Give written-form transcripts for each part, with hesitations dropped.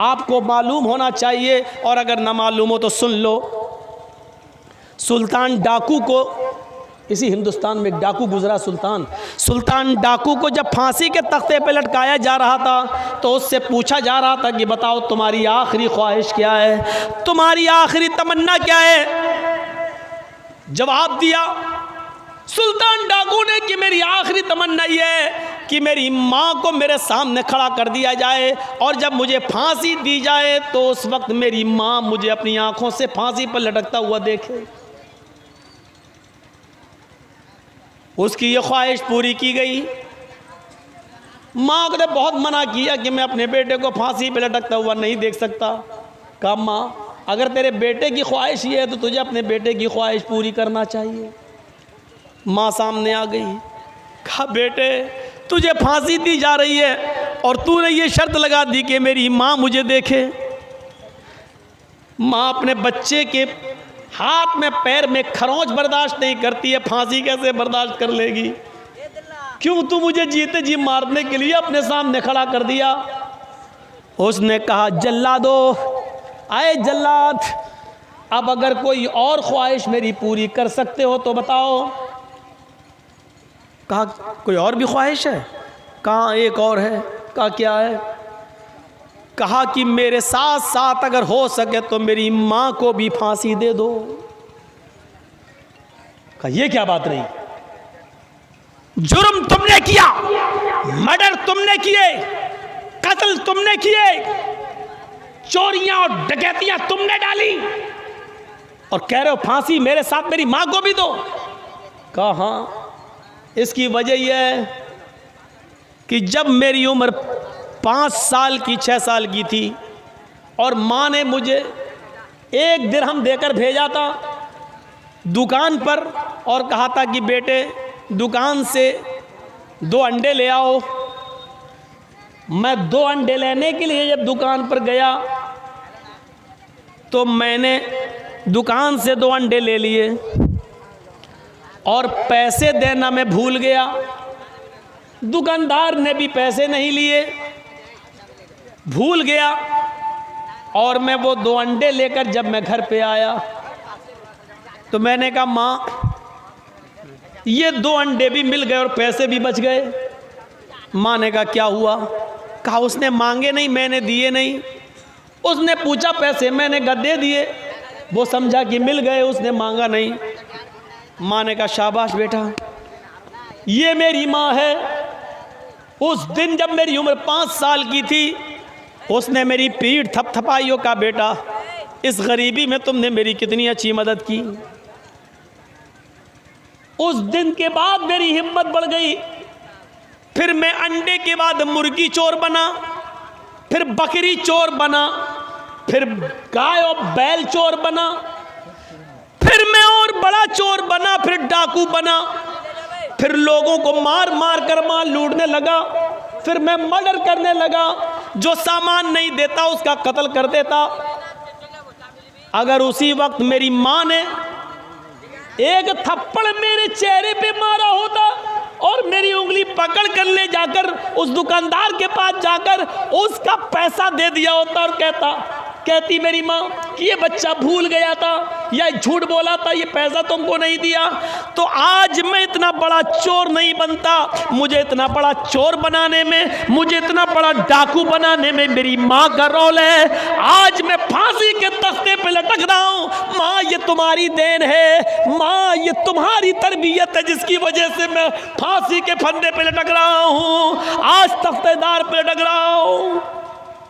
आपको मालूम होना चाहिए, और अगर ना मालूम हो तो सुन लो। सुल्तान डाकू को, इसी हिंदुस्तान में एक डाकू गुजरा, सुल्तान डाकू को जब फांसी के तख्ते पे लटकाया जा रहा था तो उससे पूछा जा रहा था कि बताओ तुम्हारी आखिरी ख्वाहिश क्या है, तुम्हारी आखिरी तमन्ना क्या है। जवाब दिया सुल्तान डाकू ने कि मेरी आखिरी तमन्ना यह है कि मेरी माँ को मेरे सामने खड़ा कर दिया जाए, और जब मुझे फांसी दी जाए तो उस वक्त मेरी माँ मुझे अपनी आंखों से फांसी पर लटकता हुआ देखे। उसकी ये ख्वाहिश पूरी की गई। माँ ने बहुत मना किया कि मैं अपने बेटे को फांसी पे लटकता हुआ नहीं देख सकता। कहा माँ अगर तेरे बेटे की ख्वाहिश ये है तो तुझे अपने बेटे की ख्वाहिश पूरी करना चाहिए। माँ सामने आ गई। कहा बेटे तुझे फांसी दी जा रही है और तूने ये शर्त लगा दी कि मेरी माँ मुझे देखे। माँ अपने बच्चे के हाथ में पैर में खरोंच बर्दाश्त नहीं करती है, फांसी कैसे बर्दाश्त कर लेगी। क्यों तू मुझे जीते जी मारने के लिए अपने सामने खड़ा कर दिया। उसने कहा जल्लादो, आए जल्लाद, अब अगर कोई और ख्वाहिश मेरी पूरी कर सकते हो तो बताओ। कहा कोई और भी ख्वाहिश है। कहा एक और है। कहा क्या है। कहा कि मेरे साथ साथ अगर हो सके तो मेरी माँ को भी फांसी दे दो। कहा ये क्या बात रही, जुर्म तुमने किया, मर्डर तुमने किए, कत्ल तुमने किए, चोरियां और डकैतियां तुमने डाली, और कह रहे हो फांसी मेरे साथ मेरी माँ को भी दो। कहा हाँ, इसकी वजह यह है कि जब मेरी उम्र 5 साल की 6 साल की थी और माँ ने मुझे 1 दिरहम देकर भेजा था दुकान पर और कहा था कि बेटे दुकान से 2 अंडे ले आओ। मैं 2 अंडे लेने के लिए जब दुकान पर गया तो मैंने दुकान से 2 अंडे ले लिए और पैसे देना मैं भूल गया। दुकानदार ने भी पैसे नहीं लिए, भूल गया, और मैं वो 2 अंडे लेकर जब मैं घर पे आया तो मैंने कहा माँ ये 2 अंडे भी मिल गए और पैसे भी बच गए। माँ ने कहा क्या हुआ। कहा उसने मांगे नहीं, मैंने दिए नहीं। उसने पूछा पैसे, मैंने दे दिए, वो समझा कि मिल गए, उसने मांगा नहीं। माँ ने कहा शाबाश बेटा, ये मेरी माँ है। उस दिन जब मेरी उम्र 5 साल की थी उसने मेरी पीठ थपथपाई हो, कहा बेटा इस गरीबी में तुमने मेरी कितनी अच्छी मदद की। उस दिन के बाद मेरी हिम्मत बढ़ गई। फिर मैं अंडे के बाद मुर्गी चोर बना, फिर बकरी चोर बना, फिर गाय और बैल चोर बना, फिर मैं और बड़ा चोर बना, फिर डाकू बना, फिर लोगों को मार मार कर माल लूटने लगा, फिर मैं मर्डर करने लगा, जो सामान नहीं देता उसका कत्ल कर देता। अगर उसी वक्त मेरी माँ ने एक थप्पड़ मेरे चेहरे पे मारा होता और मेरी उंगली पकड़ कर ले जाकर उस दुकानदार के पास जाकर उसका पैसा दे दिया होता और कहती मेरी माँ कि ये बच्चा भूल गया था या झूठ बोला था, ये पैसा तुमको नहीं दिया, तो आज मैं इतना बड़ा चोर नहीं बनता। मुझे इतना बड़ा चोर बनाने में, मुझे इतना बड़ा डाकू बनाने में मेरी माँ का रोल है। आज मैं फांसी के तख्ते पे लटक रहा हूँ। माँ ये तुम्हारी देन है, माँ ये तुम्हारी तरबियत है जिसकी वजह से मैं फांसी के फंदे पे लटक रहा हूँ, आज तख्तेदार पे लटक रहा हूँ।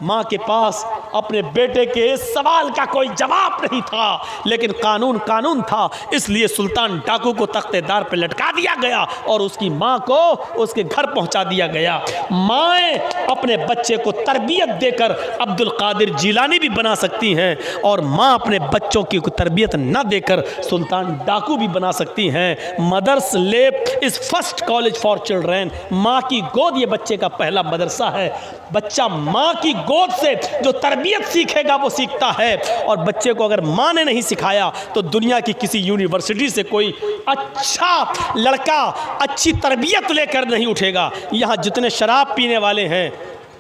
माँ के पास अपने बेटे के इस सवाल का कोई जवाब नहीं था, लेकिन कानून था, इसलिए सुल्तान डाकू को तख्तेदार पर लटका दिया गया और उसकी माँ को उसके घर पहुंचा दिया गया। माएँ अपने बच्चे को तरबियत देकर अब्दुल कादिर जिलानी भी बना सकती हैं और माँ अपने बच्चों की तरबियत न देकर सुल्तान डाकू भी बना सकती हैं। मदर्स लेप is first college for children. माँ की गोद ये बच्चे का पहला मदरसा है। बच्चा माँ की गोद से जो तरबियत सीखेगा वो सीखता है, और बच्चे को अगर माँ ने नहीं सिखाया तो दुनिया की किसी यूनिवर्सिटी से कोई अच्छा लड़का अच्छी तरबियत लेकर नहीं उठेगा। यहाँ जितने शराब पीने वाले हैं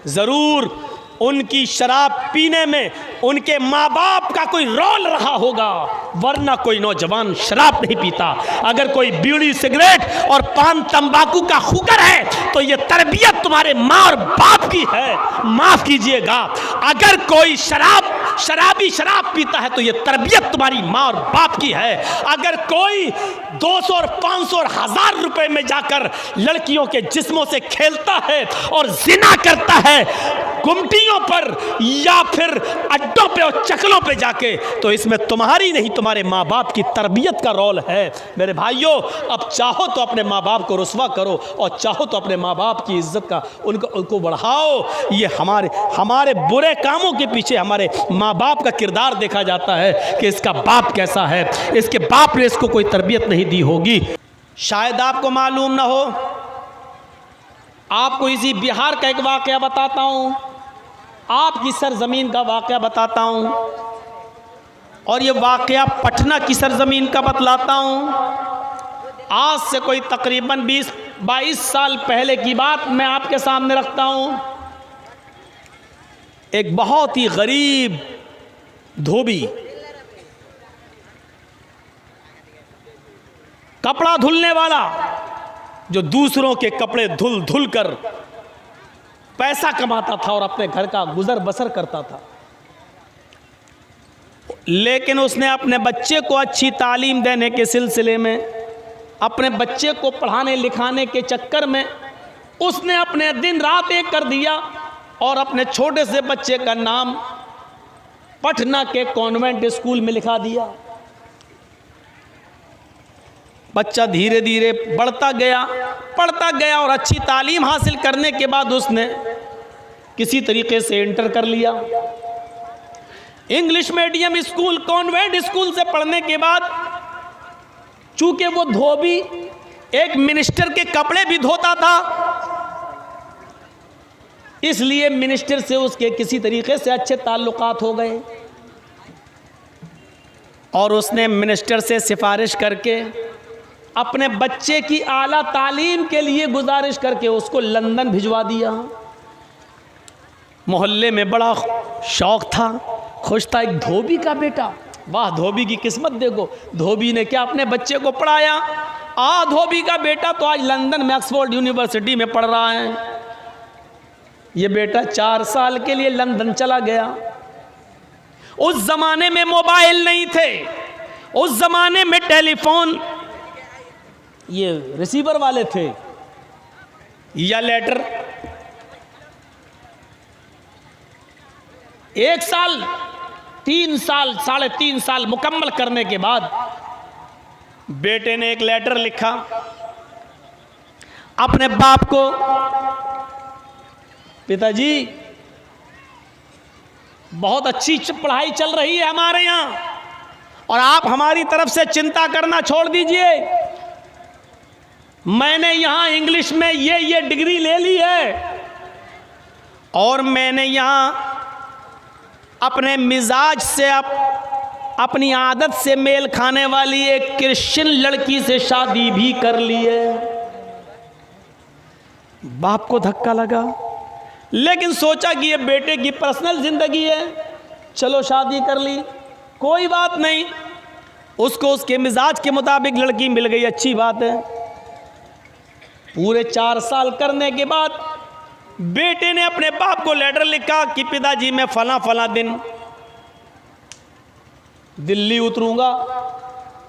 ज़रूर उनकी शराब पीने में उनके माँ बाप का कोई रोल रहा होगा, वरना कोई नौजवान शराब नहीं पीता। अगर कोई बीड़ी सिगरेट और पान तंबाकू का हुक्र है तो ये तरबियत तुम्हारे माँ और बाप की है, माफ कीजिएगा। अगर कोई शराबी शराब पीता है तो ये तरबियत तुम्हारी माँ और बाप की है। अगर कोई 200 और 500 और 1000 रुपए में जाकर लड़कियों के जिस्मों से खेलता है और जिना करता है गुमटियों पर या फिर अड्डों पे और चकलों पे जाके, तो इसमें तुम्हारी नहीं तुम्हारे माँ बाप की तरबियत का रोल है। मेरे भाइयों, अब चाहो तो अपने माँ बाप को रुस्वा करो और चाहो तो अपने माँ बाप की इज्जत का उनको बढ़ाओ। ये हमारे बुरे कामों के पीछे हमारे माँ बाप का किरदार देखा जाता है कि इसका बाप कैसा है, इसके बाप ने इसको कोई तरबियत नहीं दी होगी। शायद आपको मालूम ना हो, आपको इसी बिहार का एक वाकया बताता हूँ, आपकी सरजमीन का वाकया बताता हूँ, और ये वाकया पटना की सरजमीन का बतलाता हूँ। आज से कोई तकरीबन 20-22 साल पहले की बात मैं आपके सामने रखता हूँ। एक बहुत ही गरीब धोबी, कपड़ा धुलने वाला, जो दूसरों के कपड़े धुल धुल कर पैसा कमाता था और अपने घर का गुजर बसर करता था, लेकिन उसने अपने बच्चे को अच्छी तालीम देने के सिलसिले में, अपने बच्चे को पढ़ाने लिखाने के चक्कर में उसने अपने दिन रात एक कर दिया और अपने छोटे से बच्चे का नाम पटना के कॉन्वेंट स्कूल में लिखा दिया। बच्चा धीरे धीरे पढ़ता गया और अच्छी तालीम हासिल करने के बाद उसने किसी तरीके से इंटर कर लिया। English medium school, convent school से पढ़ने के बाद, चूंकि वो धोबी एक मिनिस्टर के कपड़े भी धोता था, इसलिए मिनिस्टर से उसके किसी तरीके से अच्छे ताल्लुकात हो गए और उसने मिनिस्टर से सिफारिश करके अपने बच्चे की आला तालीम के लिए गुजारिश करके उसको लंदन भिजवा दिया। मोहल्ले में बड़ा शौक था, खुश था, एक धोबी का बेटा, वाह धोबी की किस्मत देखो, धोबी ने क्या अपने बच्चे को पढ़ाया। धोबी का बेटा तो आज लंदन में ऑक्सफोर्ड यूनिवर्सिटी में पढ़ रहा है। ये बेटा 4 साल के लिए लंदन चला गया। उस जमाने में मोबाइल नहीं थे, उस जमाने में टेलीफोन ये रिसीवर वाले थे या लेटर। 1 साल 3 साल 3.5 साल मुकम्मल करने के बाद बेटे ने एक लेटर लिखा अपने बाप को, पिताजी बहुत अच्छी पढ़ाई चल रही है हमारे यहाँ और आप हमारी तरफ से चिंता करना छोड़ दीजिए। मैंने यहाँ इंग्लिश में ये डिग्री ले ली है और मैंने यहाँ अपने मिजाज से अपनी आदत से मेल खाने वाली एक क्रिश्चियन लड़की से शादी भी कर ली है। बाप को धक्का लगा, लेकिन सोचा कि ये बेटे की पर्सनल जिंदगी है, चलो शादी कर ली, कोई बात नहीं, उसको उसके मिजाज के मुताबिक लड़की मिल गई, अच्छी बात है। पूरे 4 साल करने के बाद बेटे ने अपने बाप को लेटर लिखा कि पिताजी मैं फला दिन दिल्ली उतरूंगा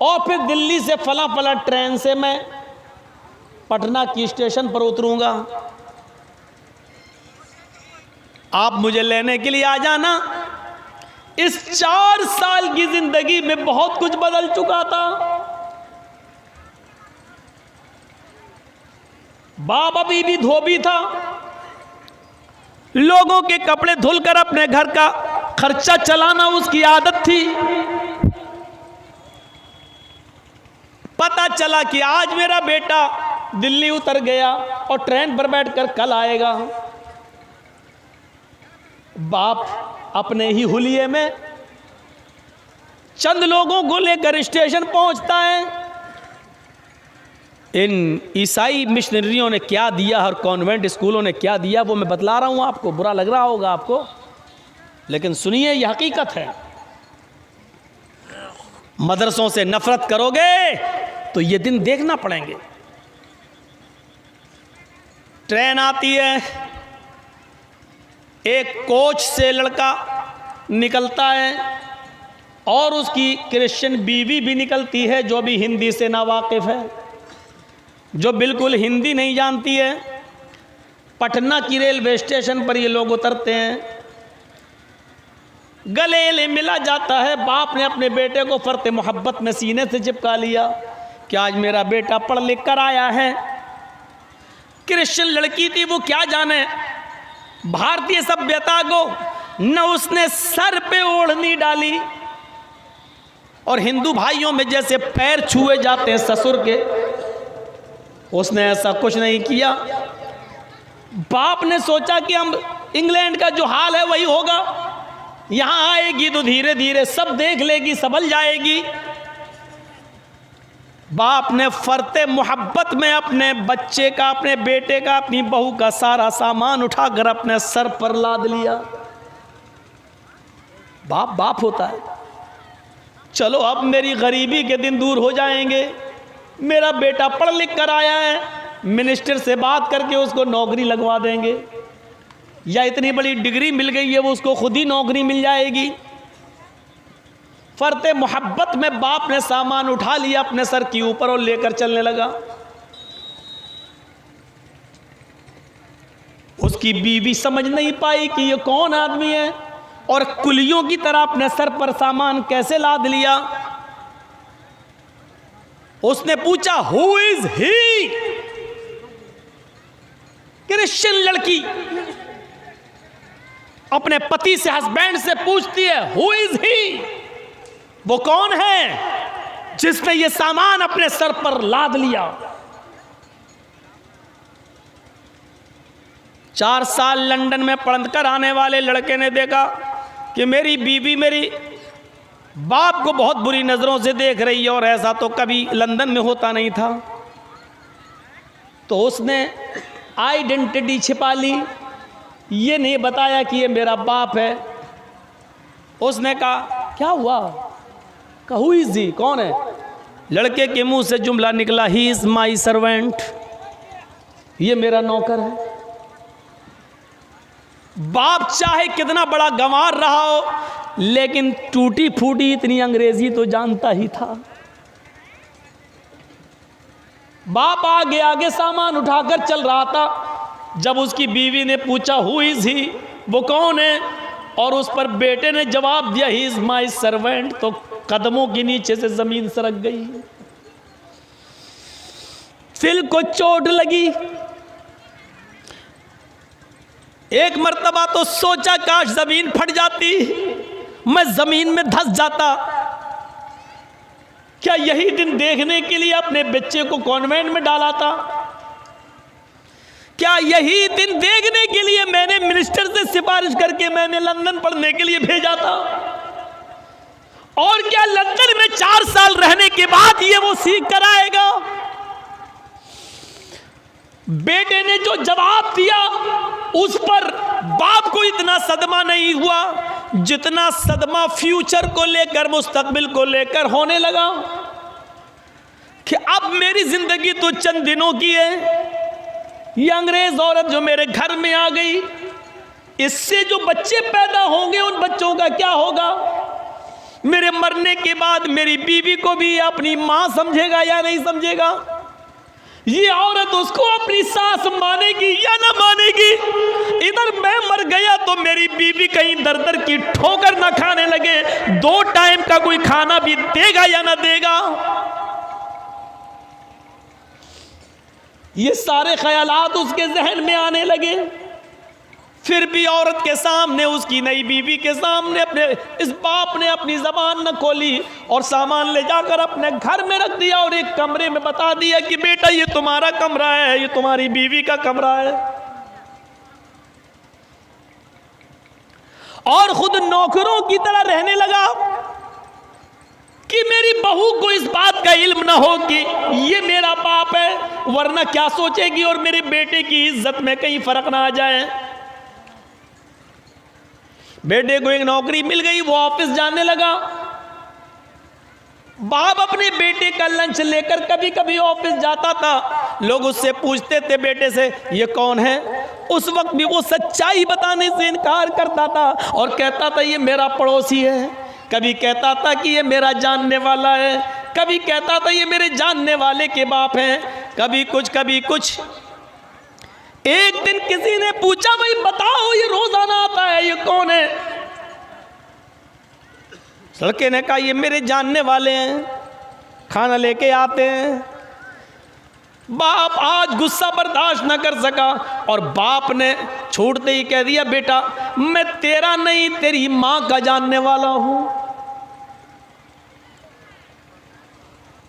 और फिर दिल्ली से फला ट्रेन से मैं पटना की स्टेशन पर उतरूंगा, आप मुझे लेने के लिए आ जाना। इस 4 साल की जिंदगी में बहुत कुछ बदल चुका था। बाप अभी भी धोबी था, लोगों के कपड़े धुलकर अपने घर का खर्चा चलाना उसकी आदत थी। पता चला कि आज मेरा बेटा दिल्ली उतर गया और ट्रेन पर बैठकर कल आएगा। बाप अपने ही हुलिये में चंद लोगों को लेकर स्टेशन पहुंचता है। इन ईसाई मिशनरियों ने क्या दिया और कॉन्वेंट स्कूलों ने क्या दिया वो मैं बतला रहा हूं आपको, बुरा लग रहा होगा आपको। लेकिन सुनिए, यह हकीकत है। मदरसों से नफरत करोगे तो ये दिन देखना पड़ेंगे। ट्रेन आती है, एक कोच से लड़का निकलता है और उसकी क्रिश्चियन बीवी भी निकलती है, जो भी हिंदी से नावाकिफ है, जो बिल्कुल हिंदी नहीं जानती है। पटना की रेलवे स्टेशन पर ये लोग उतरते हैं, गले मिला जाता है। बाप ने अपने बेटे को फर्ते मोहब्बत में सीने से चिपका लिया कि आज मेरा बेटा पढ़ लिख कर आया है। क्रिश्चियन लड़की थी, वो क्या जाने भारतीय सभ्यता को, न उसने सर पे ओढ़नी डाली, और हिंदू भाइयों में जैसे पैर छुए जाते हैं ससुर के, उसने ऐसा कुछ नहीं किया। बाप ने सोचा कि हम इंग्लैंड का जो हाल है वही होगा, यहां आएगी तो धीरे धीरे सब देख लेगी, संभल जाएगी। बाप ने फर्ते मोहब्बत में अपने बच्चे का, अपने बेटे का, अपनी बहू का सारा सामान उठाकर अपने सर पर लाद लिया। बाप बाप होता है। चलो अब मेरी गरीबी के दिन दूर हो जाएंगे, मेरा बेटा पढ़ लिख कर आया है, मिनिस्टर से बात करके उसको नौकरी लगवा देंगे, या इतनी बड़ी डिग्री मिल गई है वो उसको खुद ही नौकरी मिल जाएगी। फर्ते मोहब्बत में बाप ने सामान उठा लिया अपने सर के ऊपर और लेकर चलने लगा। उसकी बीवी समझ नहीं पाई कि ये कौन आदमी है, और कुलियों की तरह अपने सर पर सामान कैसे लाद लिया। उसने पूछा, हु इज ही? क्रिश्चियन लड़की अपने पति से, हस्बैंड से पूछती है, हु इज ही? वो कौन है जिसने ये सामान अपने सर पर लाद लिया? 4 साल लंदन में पढ़कर आने वाले लड़के ने देखा कि मेरी बीवी मेरी बाप को बहुत बुरी नजरों से देख रही है, और ऐसा तो कभी लंदन में होता नहीं था। तो उसने आइडेंटिटी छिपा ली, ये नहीं बताया कि ये मेरा बाप है। उसने कहा, क्या हुआ? कहा, हु इज ही? कौन है? लड़के के मुंह से जुमला निकला, ही इज माई सर्वेंट, ये मेरा नौकर है। बाप चाहे कितना बड़ा गंवार रहा हो, लेकिन टूटी फूटी इतनी अंग्रेजी तो जानता ही था। बाप आगे आगे सामान उठाकर चल रहा था। जब उसकी बीवी ने पूछा, हु इज ही? वो कौन है? और उस पर बेटे ने जवाब दिया, ही इज माई सर्वेंट, तो कदमों के नीचे से जमीन सरक गई। दिल को चोट लगी। एक मर्तबा तो सोचा काश जमीन फट जाती, मैं जमीन में धंस जाता। क्या यही दिन देखने के लिए अपने बच्चे को कॉन्वेंट में डाला था? क्या यही दिन देखने के लिए मैंने मिनिस्टर से सिफारिश करके मैंने लंदन पढ़ने के लिए भेजा था? और क्या लंदन में 4 साल रहने के बाद ये वो सीख कर आएगा? बेटे ने जो जवाब दिया उस पर बाप को इतना सदमा नहीं हुआ जितना सदमा फ्यूचर को लेकर, मुस्तकबिल को लेकर होने लगा कि अब मेरी जिंदगी तो चंद दिनों की है। ये अंग्रेज औरत जो मेरे घर में आ गई, इससे जो बच्चे पैदा होंगे उन बच्चों का क्या होगा? मेरे मरने के बाद मेरी बीवी को भी अपनी मां समझेगा या नहीं समझेगा? ये औरत उसको अपनी सास मानेगी या ना मानेगी? इधर मैं मर गया तो मेरी बीवी कहीं दर दर की ठोकर ना खाने लगे, 2 टाइम का कोई खाना भी देगा या ना देगा? ये सारे ख्यालात उसके जहन में आने लगे। फिर भी औरत के सामने, उसकी नई बीवी के सामने अपने इस बाप ने अपनी जबान न खोली और सामान ले जाकर अपने घर में रख दिया और एक कमरे में बता दिया कि बेटा ये तुम्हारा कमरा है, ये तुम्हारी बीवी का कमरा है। और खुद नौकरों की तरह रहने लगा कि मेरी बहू को इस बात का इल्म ना हो कि ये मेरा बाप है, वरना क्या सोचेगी और मेरे बेटे की इज्जत में कहीं फर्क ना आ जाए। बेटे को एक नौकरी मिल गई, वो ऑफिस जाने लगा। बाप अपने बेटे का लंच लेकर कभी कभी ऑफिस जाता था। लोग उससे पूछते थे बेटे से ये कौन है, उस वक्त भी वो सच्चाई बताने से इनकार करता था और कहता था ये मेरा पड़ोसी है, कभी कहता था कि ये मेरा जानने वाला है, कभी कहता था ये मेरे जानने वाले के बाप हैं, कभी कुछ कभी कुछ। एक दिन किसी ने पूछा भाई बताओ ये रोजाना आता है, ये कौन है? लड़के ने कहा ये मेरे जानने वाले हैं, खाना लेके आते हैं। बाप आज गुस्सा बर्दाश्त न कर सका और बाप ने छोड़ते ही कह दिया बेटा मैं तेरा नहीं तेरी मां का जानने वाला हूं।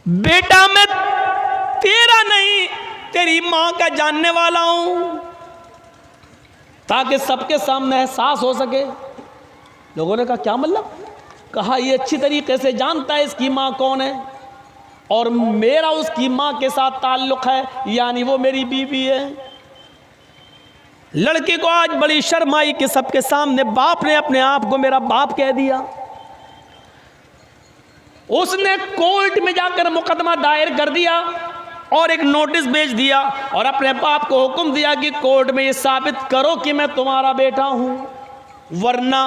बेटा मैं तेरा नहीं तेरी मां का जानने वाला हूं, ताकि सबके सामने एहसास हो सके। लोगों ने कहा क्या मतलब? कहा ये अच्छी तरीके से जानता है इसकी मां कौन है और मेरा उसकी मां के साथ ताल्लुक है, यानी वो मेरी बीवी है। लड़के को आज बड़ी शर्म आई कि सबके सामने बाप ने अपने आप को मेरा बाप कह दिया। उसने कोर्ट में जाकर मुकदमा दायर कर दिया और एक नोटिस भेज दिया और अपने बाप को हुक्म दिया कि कोर्ट में ये साबित करो कि मैं तुम्हारा बेटा हूं, वरना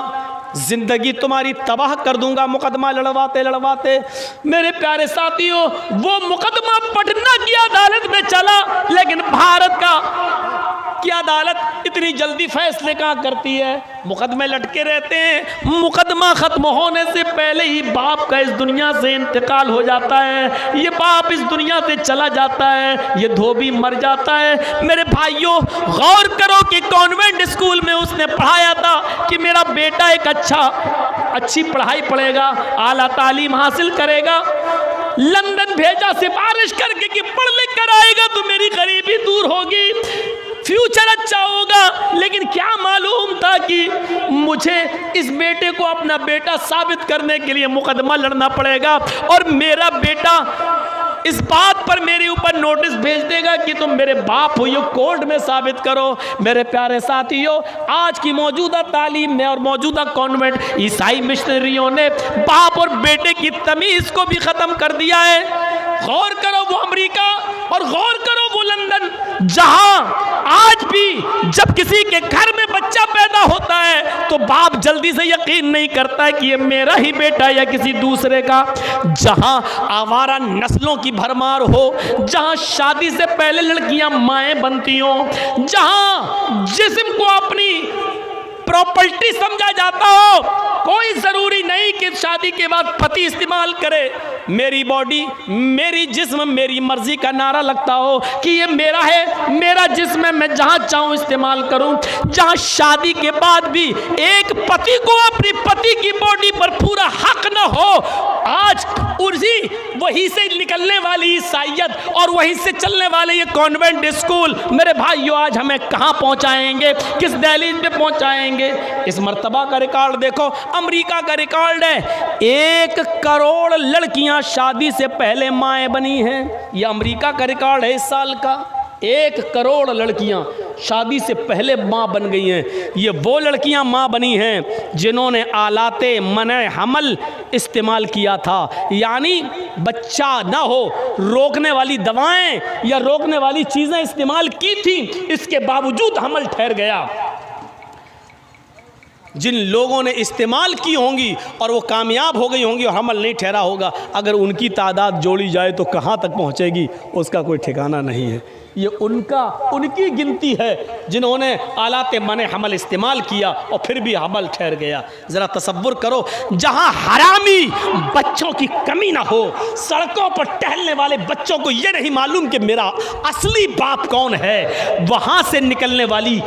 जिंदगी तुम्हारी तबाह कर दूंगा। मुकदमा लड़वाते लड़वाते मेरे प्यारे साथियों वो मुकदमा पटना की अदालत में चला, लेकिन भारत की अदालत इतनी जल्दी फैसले कहाँ करती है, मुकदमे लटके रहते हैं। मुकदमा खत्म होने से पहले ही बाप का इस दुनिया से इंतकाल हो जाता है, ये बाप इस दुनिया से चला जाता है, ये धोबी मर जाता है। मेरे भाइयों गौर करो कि कॉन्वेंट स्कूल में उसने पढ़ाया था कि मेरा बेटा एक अच्छी पढ़ाई पढ़ेगा, आला तालीम हासिल करेगा। लंदन भेजा सिफारिश करके कि पढ़ लिख कर आएगा तो मेरी गरीबी दूर होगी, फ्यूचर अच्छा होगा। लेकिन क्या मालूम था कि मुझे इस बेटे को अपना बेटा साबित करने के लिए मुकदमा लड़ना पड़ेगा और मेरा बेटा इस बात पर मेरे ऊपर नोटिस भेज देगा कि तुम मेरे बाप हो, ये कोर्ट में साबित करो। मेरे प्यारे साथियों आज की मौजूदा तालीम ने और मौजूदा कॉन्वेंट ईसाई मिशनरियों ने बाप और बेटे की तमीज को भी खत्म कर दिया है। गौर करो वो अमेरिका और गौर करो वो लंदन, जहां आज भी जब किसी के घर में बच्चा पैदा होता है तो बाप जल्दी से यकीन नहीं करता है कि ये मेरा ही बेटा या किसी दूसरे का। जहां आवारा नस्लों की भरमार हो, जहां शादी से पहले लड़कियां माएं बनती हो, जहां जिस्म को अपनी प्रॉपर्टी समझा जाता हो, कोई जरूरी नहीं कि शादी के बाद पति इस्तेमाल करे। मेरी बॉडी मेरी जिस्म मेरी मर्जी का नारा लगता हो कि ये मेरा है, मेरा जिस्म है, मैं जहां चाहूं इस्तेमाल करूं। जहां शादी के बाद भी एक पति को अपनी पति की बॉडी पर पूरा हक न हो, आज वहीं से निकलने वाली ईसाइयत और वहीं से चलने वाले ये कॉन्वेंट स्कूल मेरे भाइयों आज हमें कहां पहुंचाएंगे, किस दहलीज पे पहुंचाएंगे। इस मर्तबा का रिकॉर्ड देखो, अमेरिका का रिकॉर्ड है 1 करोड़ लड़कियां शादी से पहले माएं बनी हैं। यह अमेरिका का रिकॉर्ड है इस साल का। 1 करोड़ लड़कियां शादी से पहले मां बन गई हैं। ये वो लड़कियां मां बनी हैं जिन्होंने आलाते मने हमल इस्तेमाल किया था, यानी बच्चा ना हो रोकने वाली दवाएं या रोकने वाली चीज़ें इस्तेमाल की थी, इसके बावजूद हमल ठहर गया। जिन लोगों ने इस्तेमाल की होंगी और वो कामयाब हो गई होंगी और हमल नहीं ठहरा होगा, अगर उनकी तादाद जोड़ी जाए तो कहाँ तक पहुँचेगी उसका कोई ठिकाना नहीं है। ये उनकी गिनती है जिन्होंने आलाते मने हमल इस्तेमाल किया और फिर भी हमल ठहर गया। ज़रा तसव्वुर करो, जहाँ हरामी बच्चों की कमी ना हो, सड़कों पर टहलने वाले बच्चों को ये नहीं मालूम कि मेरा असली बाप कौन है, वहाँ से निकलने वाली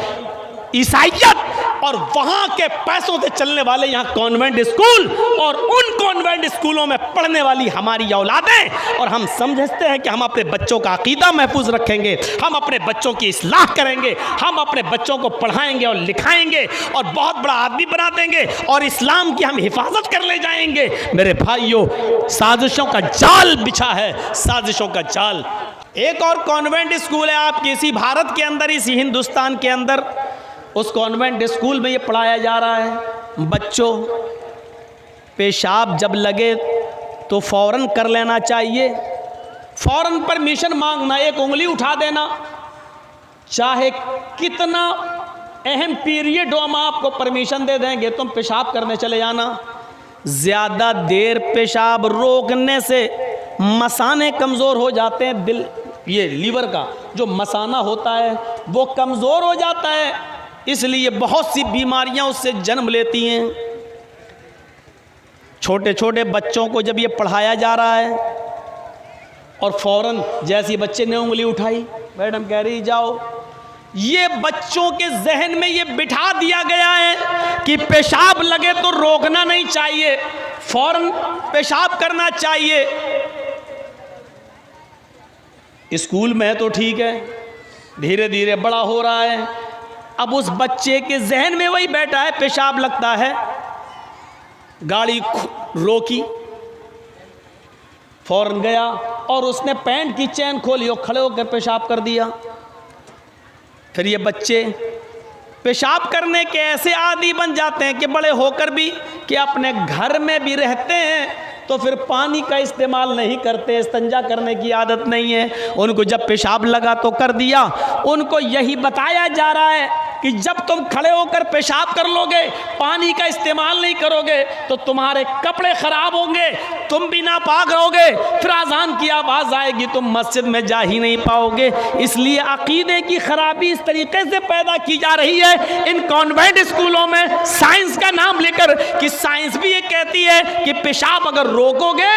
ईसाइयत और वहाँ के पैसों से चलने वाले यहाँ कॉन्वेंट स्कूल और उन कॉन्वेंट स्कूलों में पढ़ने वाली हमारी औलादें, और हम समझते हैं कि हम अपने बच्चों का अकीदा महफूज रखेंगे, हम अपने बच्चों की इस्लाह करेंगे, हम अपने बच्चों को पढ़ाएंगे और लिखाएंगे और बहुत बड़ा आदमी बना देंगे और इस्लाम की हम हिफाजत कर ले जाएंगे। मेरे भाइयों साजिशों का जाल बिछा है, साजिशों का जाल। एक और कॉन्वेंट स्कूल है आपके इसी भारत के अंदर, इसी हिंदुस्तान के अंदर। उस कॉन्वेंट स्कूल में ये पढ़ाया जा रहा है बच्चों, पेशाब जब लगे तो फ़ौरन कर लेना चाहिए, फ़ौरन परमिशन मांगना, एक उंगली उठा देना, चाहे कितना अहम पीरियड हो हम आपको परमिशन दे देंगे, तुम पेशाब करने चले जाना। ज़्यादा देर पेशाब रोकने से मसाने कमज़ोर हो जाते हैं, दिल ये लीवर का जो मसाना होता है वो कमज़ोर हो जाता है, इसलिए बहुत सी बीमारियां उससे जन्म लेती हैं। छोटे छोटे बच्चों को जब ये पढ़ाया जा रहा है और फ़ौरन जैसे बच्चे ने उंगली उठाई, मैडम कह रही जाओ, ये बच्चों के जहन में ये बिठा दिया गया है कि पेशाब लगे तो रोकना नहीं चाहिए, फ़ौरन पेशाब करना चाहिए। स्कूल में तो ठीक है, धीरे धीरे बड़ा हो रहा है, अब उस बच्चे के जहन में वही बैठा है, पेशाब लगता है, गाड़ी रोकी, फौरन गया और उसने पैंट की चैन खोली और खड़े होकर पेशाब कर दिया। फिर ये बच्चे पेशाब करने के ऐसे आदी बन जाते हैं कि बड़े होकर भी कि अपने घर में भी रहते हैं तो फिर पानी का इस्तेमाल नहीं करते, इस्तिंजा करने की आदत नहीं है। उनको जब पेशाब लगा तो कर दिया। उनको यही बताया जा रहा है कि जब तुम खड़े होकर पेशाब कर लोगे, पानी का इस्तेमाल नहीं करोगे तो तुम्हारे कपड़े खराब होंगे, तुम भी नापाक रहोगे, फिर अज़ान की आवाज़ आएगी, तुम मस्जिद में जा ही नहीं पाओगे। इसलिए अकीदे की खराबी इस तरीके से पैदा की जा रही है इन कॉन्वेंट स्कूलों में, साइंस का नाम लेकर, कि साइंस भी ये कहती है कि पेशाब अगर रोकोगे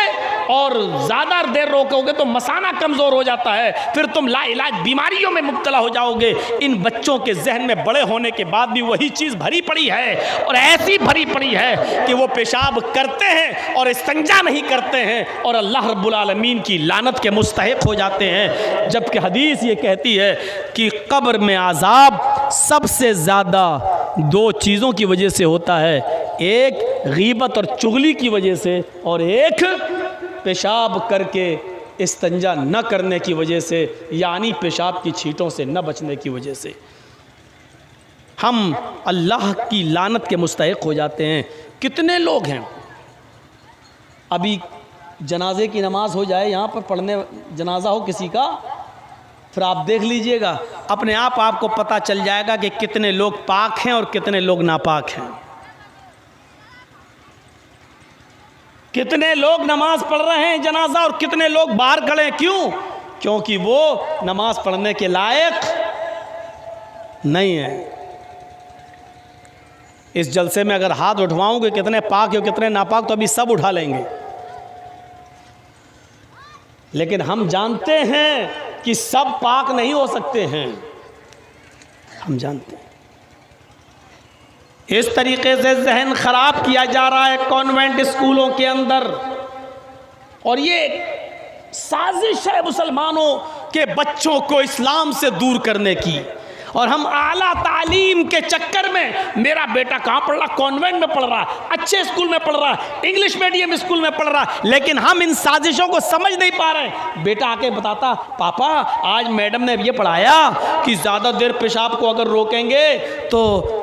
और ज़्यादा देर रोकोगे तो मसाना कमज़ोर हो जाता है, फिर तुम लाइलाज बीमारियों में मुब्तला हो जाओगे। इन बच्चों के जहन में बड़े होने के बाद भी वही चीज़ भरी पड़ी है, और ऐसी भरी पड़ी है कि वो पेशाब करते हैं और इस्तिंजा नहीं करते हैं और अल्लाह रब्बुल आलमीन की लानत के मुस्तहिक हो जाते हैं। जबकि हदीस ये कहती है कि कब्र में आज़ाब सबसे ज़्यादा दो चीज़ों की वजह से होता है, एक गीबत और चुगली की वजह से, और एक पेशाब करके इस्तिंजा न करने की वजह से, यानी पेशाब की छींटों से न बचने की वजह से हम अल्लाह की लानत के मुस्तहिक हो जाते हैं। कितने लोग हैं, अभी जनाजे की नमाज हो जाए, यहाँ पर पढ़ने जनाजा हो किसी का, फिर आप देख लीजिएगा, अपने आप आपको पता चल जाएगा कि कितने लोग पाक हैं और कितने लोग नापाक हैं। कितने लोग नमाज पढ़ रहे हैं जनाजा और कितने लोग बाहर खड़े हैं। क्यों? क्योंकि वो नमाज पढ़ने के लायक नहीं है। इस जलसे में अगर हाथ उठवाऊंगे कितने पाक और कितने नापाक, तो अभी सब उठा लेंगे, लेकिन हम जानते हैं कि सब पाक नहीं हो सकते हैं, हम जानते हैं। इस तरीके से जहन खराब किया जा रहा है कॉन्वेंट स्कूलों के अंदर, और ये साजिश है मुसलमानों के बच्चों को इस्लाम से दूर करने की। और हम आला तालीम के चक्कर में, मेरा बेटा कहाँ पढ़ रहा, कॉन्वेंट में पढ़ रहा, अच्छे स्कूल में पढ़ रहा, इंग्लिश मीडियम स्कूल में पढ़ रहा, लेकिन हम इन साजिशों को समझ नहीं पा रहे। बेटा आके बताता, पापा आज मैडम ने ये पढ़ाया कि ज़्यादा देर पेशाब को अगर रोकेंगे तो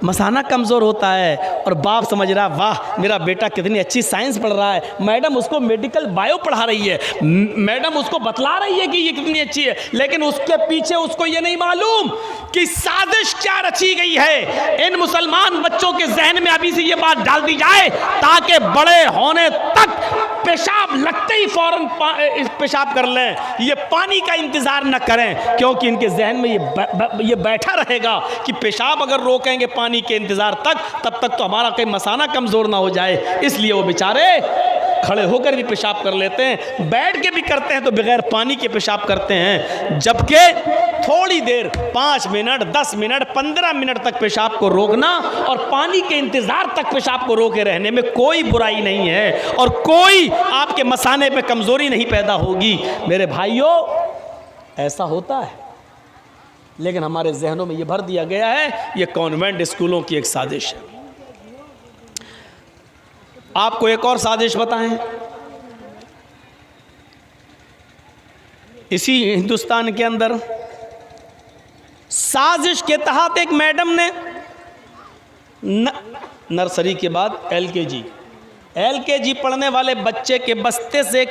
मसाना कमज़ोर होता है, और बाप समझ रहा, वाह मेरा बेटा कितनी अच्छी साइंस पढ़ रहा है, मैडम उसको मेडिकल बायो पढ़ा रही है, मैडम उसको बतला रही है कि ये कितनी अच्छी है, लेकिन उसके पीछे उसको ये नहीं मालूम कि साजिश क्या रची गई है। इन मुसलमान बच्चों के जहन में अभी से ये बात डाल दी जाए ताकि बड़े होने तक पेशाब लगते ही फौरन पेशाब कर लें, ये पानी का इंतज़ार न करें, क्योंकि इनके जहन में ये बैठा रहेगा कि पेशाब अगर रोकेंगे पानी के इंतज़ार तक, तब तक तो हमारा कहीं मसाना कमज़ोर ना हो जाए। इसलिए वो बेचारे खड़े होकर भी पेशाब कर लेते हैं, बैठ के भी करते हैं तो बगैर पानी के पेशाब करते हैं। जबकि थोड़ी देर 5 मिनट 10 मिनट 15 मिनट तक पेशाब को रोकना और पानी के इंतज़ार तक पेशाब को रोके रहने में कोई बुराई नहीं है, और कोई आपके मसाने पे कमज़ोरी नहीं पैदा होगी। मेरे भाइयों, ऐसा होता है, लेकिन हमारे जहनों में ये भर दिया गया है, ये कॉन्वेंट स्कूलों की एक साजिश है। आपको एक और साजिश बताएं, इसी हिंदुस्तान के अंदर साजिश के तहत एक मैडम ने नर्सरी के बाद LKG पढ़ने वाले बच्चे के बस्ते से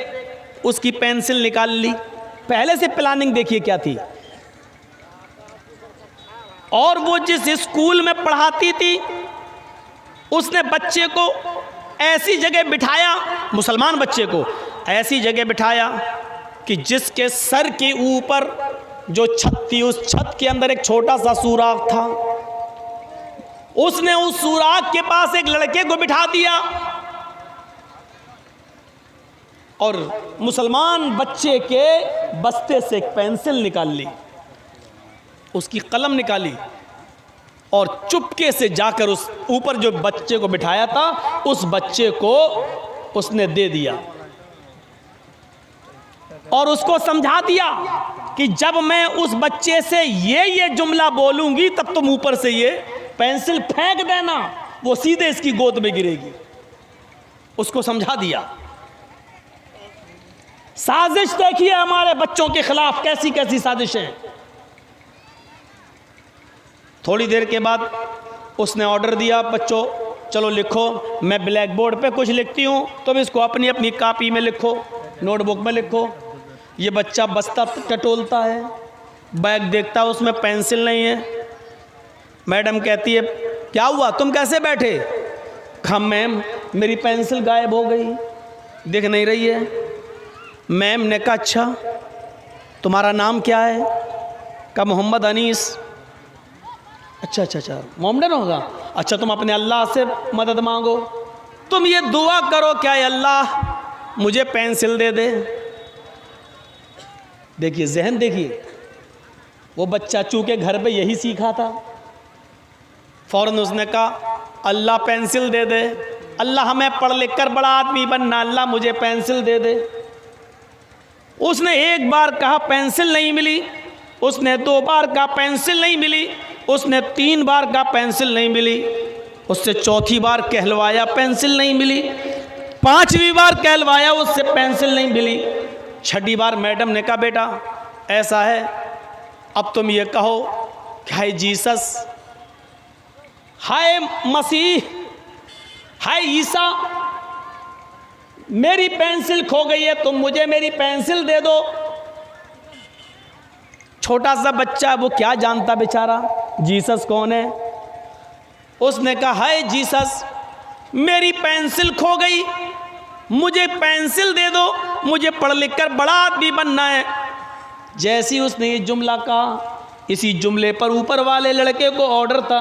उसकी पेंसिल निकाल ली। पहले से प्लानिंग देखिए क्या थी। और वो जिस स्कूल में पढ़ाती थी उसने बच्चे को ऐसी जगह बिठाया, मुसलमान बच्चे को ऐसी जगह बिठाया कि जिसके सर के ऊपर जो छत थी, उस छत के अंदर एक छोटा सा सुराख था। उसने उस सुराख के पास एक लड़के को बिठा दिया और मुसलमान बच्चे के बस्ते से एक पेंसिल निकाल ली, उसकी कलम निकाली और चुपके से जाकर उस ऊपर जो बच्चे को बिठाया था उस बच्चे को उसने दे दिया और उसको समझा दिया कि जब मैं उस बच्चे से ये जुमला बोलूंगी तब तुम ऊपर से ये पेंसिल फेंक देना, वो सीधे इसकी गोद में गिरेगी। उसको समझा दिया। साजिश देखिए हमारे बच्चों के खिलाफ कैसी कैसी साजिशें। थोड़ी देर के बाद उसने ऑर्डर दिया, बच्चों चलो लिखो, मैं ब्लैक बोर्ड पे कुछ लिखती हूँ, तुम इसको अपनी अपनी कॉपी में लिखो, नोटबुक में लिखो। ये बच्चा बस्ता टटोलता है, बैग देखता है उसमें पेंसिल नहीं है। मैडम कहती है क्या हुआ, तुम कैसे बैठे? कहा मैम मेरी पेंसिल गायब हो गई, दिख नहीं रही है। मैम ने कहा अच्छा तुम्हारा नाम क्या है? कहा मोहम्मद अनीस। अच्छा मोमडन होगा। अच्छा तुम अपने अल्लाह से मदद मांगो, तुम ये दुआ करो क्या अल्लाह मुझे पेंसिल दे दे। देखिए जहन देखिए, वो बच्चा चूंकि घर पे यही सीखा था, फौरन उसने कहा अल्लाह पेंसिल दे दे, अल्लाह हमें पढ़ लिख कर बड़ा आदमी बनना, अल्लाह मुझे पेंसिल दे दे। उसने एक बार कहा पेंसिल नहीं मिली, उसने 2 बार कहा पेंसिल नहीं मिली, उसने 3 बार कहा पेंसिल नहीं मिली, उससे चौथी बार कहलवाया पेंसिल नहीं मिली, 5वीं बार कहलवाया उससे पेंसिल नहीं मिली। 6ठी बार मैडम ने कहा बेटा ऐसा है, अब तुम ये कहो हाय जीसस, हाय मसीह, हाय ईसा, मेरी पेंसिल खो गई है, तुम मुझे मेरी पेंसिल दे दो। छोटा सा बच्चा, वो क्या जानता बेचारा जीसस कौन है। उसने कहा हाय जीसस मेरी पेंसिल खो गई, मुझे पेंसिल दे दो, मुझे पढ़ लिख कर बड़ा आदमी बनना है। जैसे ही उसने ये जुमला कहा, इसी जुमले पर ऊपर वाले लड़के को ऑर्डर था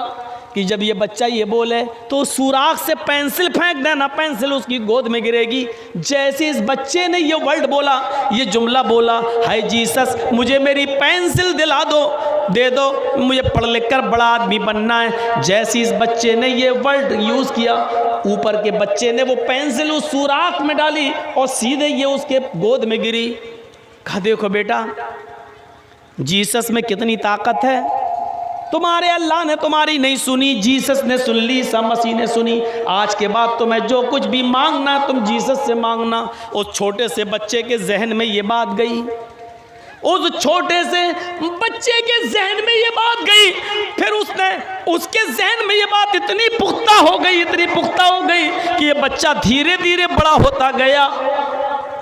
कि जब ये बच्चा ये बोले तो सुराख से पेंसिल फेंक देना, पेंसिल उसकी गोद में गिरेगी। जैसे इस बच्चे ने ये वर्ड बोला, ये जुमला बोला हाय जीसस मुझे मेरी पेंसिल दिला दो, दे दो, मुझे पढ़ लिख कर बड़ा आदमी बनना है। जैसे इस बच्चे ने ये वर्ड यूज़ किया, ऊपर के बच्चे ने वो पेंसिल उस सुराख में डाली और सीधे ये उसके गोद में गिरी। कहा देखो बेटा जीसस में कितनी ताकत है, तुम्हारे अल्लाह ने तुम्हारी नहीं सुनी, जीसस ने सुन ली, ईसा मसीह ने सुनी। आज के बाद तुम्हें जो कुछ भी मांगना तुम जीसस से मांगना। उस छोटे से बच्चे के जहन में ये बात गई, उस छोटे से बच्चे के जहन में ये बात गई। फिर उसके जहन में ये बात इतनी पुख्ता हो गई कि ये बच्चा धीरे धीरे बड़ा होता गया,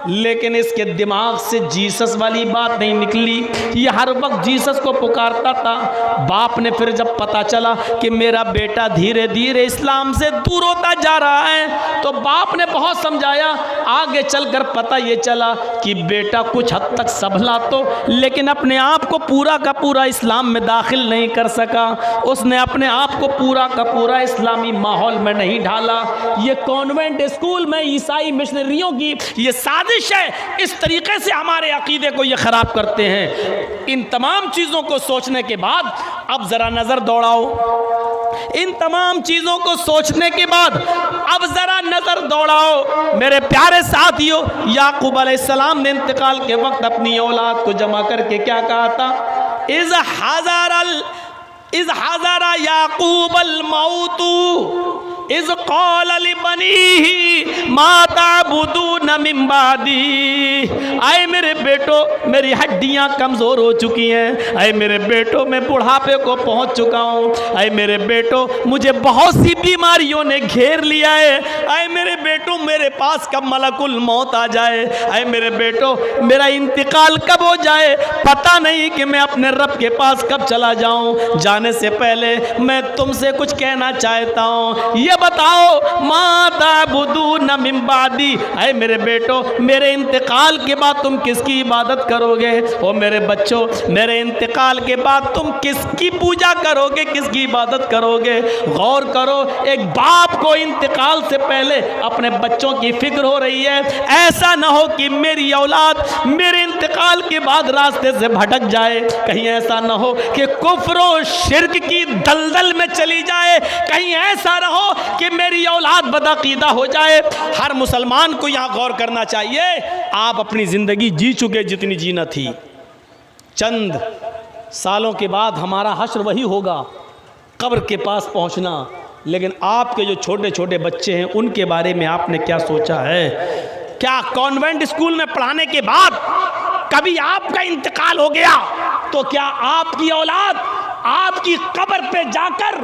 लेकिन इसके दिमाग से जीसस वाली बात नहीं निकली। ये हर वक्त जीसस को पुकारता था। बाप ने फिर जब पता चला कि मेरा बेटा धीरे धीरे इस्लाम से दूर होता जा रहा है, तो बाप ने बहुत समझाया। आगे चलकर पता ये चला कि बेटा कुछ हद तक संभला तो, लेकिन अपने आप को पूरा का पूरा इस्लाम में दाखिल नहीं कर सका। उसने अपने आप को पूरा का पूरा इस्लामी माहौल में नहीं ढाला। ये कॉन्वेंट स्कूल में ईसाई मिशनरियों की ये साजिश है, इस तरीके से हमारे अकीदे को ये खराब करते हैं। इन तमाम चीज़ों को सोचने के बाद अब ज़रा नज़र दौड़ाओ, इन तमाम चीज़ों को सोचने के बाद अब ज़रा नज़र दौड़ाओ मेरे प्यारे साथियों। याकूब अलैहिस्सलाम ने इंतकाल के वक्त अपनी औलाद को जमा करके क्या कहा था? इज़ हज़रा याकूब अल मौतू इज़ क़ाल लिबनीही मा ताबुदून मिन बादी। आए मेरे बेटो, मेरी हड्डियां कमज़ोर हो चुकी हैं। आए मेरे बेटो, मैं बुढ़ापे को पहुंच चुका हूँ। आए मेरे बेटो, मुझे बहुत सी बीमारियों ने घेर लिया है। आए मेरे बेटो, मेरे पास कब मलकुल मौत आ जाए। आए मेरे बेटो, मेरा इंतकाल कब हो जाए, पता नहीं कि मैं अपने रब के पास कब चला जाऊँ। जाने से पहले मैं तुमसे कुछ कहना चाहता हूँ, ये बताओ मा ताबुदून मिन बादी। आए मेरे बेटो, मेरे इंतकाल के बाद तुम किसकी इबादत करोगे? ओ मेरे बच्चों, मेरे इंतकाल के बाद तुम किसकी पूजा करोगे, किसकी इबादत करोगे? गौर करो, एक बाप को इंतकाल से पहले अपने बच्चों की फिक्र हो रही है। ऐसा ना हो कि मेरी औलाद मेरे इंतकाल के बाद रास्ते से भटक जाए। कहीं ऐसा ना हो कि कुफ्र और शिर्क की दलदल में चली जाए। कहीं ऐसा ना हो कि मेरी औलाद बदअकीदा हो जाए। हर मुसलमान को यहाँ गौर करना चाहिए। आप अपनी ज़िंदगी जी चुके जितनी जीना थी। चंद सालों के बाद हमारा हश्र वही होगा, कब्र के पास पहुँचना। लेकिन आपके जो छोटे छोटे बच्चे हैं, उनके बारे में आपने क्या सोचा है? क्या कॉन्वेंट स्कूल में पढ़ाने के बाद कभी आपका इंतकाल हो गया तो क्या आपकी औलाद आपकी कब्र पे जाकर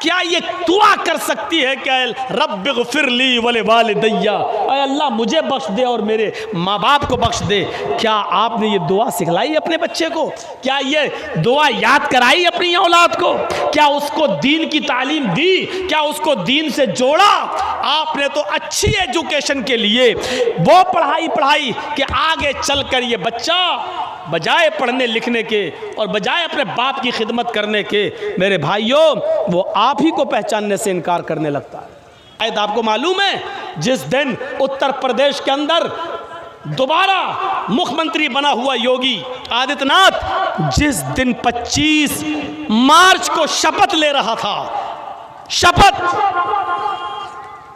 क्या ये दुआ कर सकती है कि रब्बिग़फिरली वले वालिदैया, अय अल्लाह मुझे बख्श दे और मेरे माँ बाप को बख्श दे? क्या आपने ये दुआ सिखलाई अपने बच्चे को? क्या ये दुआ याद कराई अपनी औलाद को? क्या उसको दीन की तालीम दी? क्या उसको दीन से जोड़ा? आपने तो अच्छी एजुकेशन के लिए वो पढ़ाई कि आगे चलकर ये बच्चा बजाय पढ़ने लिखने के और बजाय अपने बाप की खिदमत करने के, मेरे भाइयों, वो आप ही को पहचानने से इनकार करने लगता है। शायद आपको मालूम है, जिस दिन उत्तर प्रदेश के अंदर दोबारा मुख्यमंत्री बना हुआ योगी आदित्यनाथ, जिस दिन 25 मार्च को शपथ ले रहा था, शपथ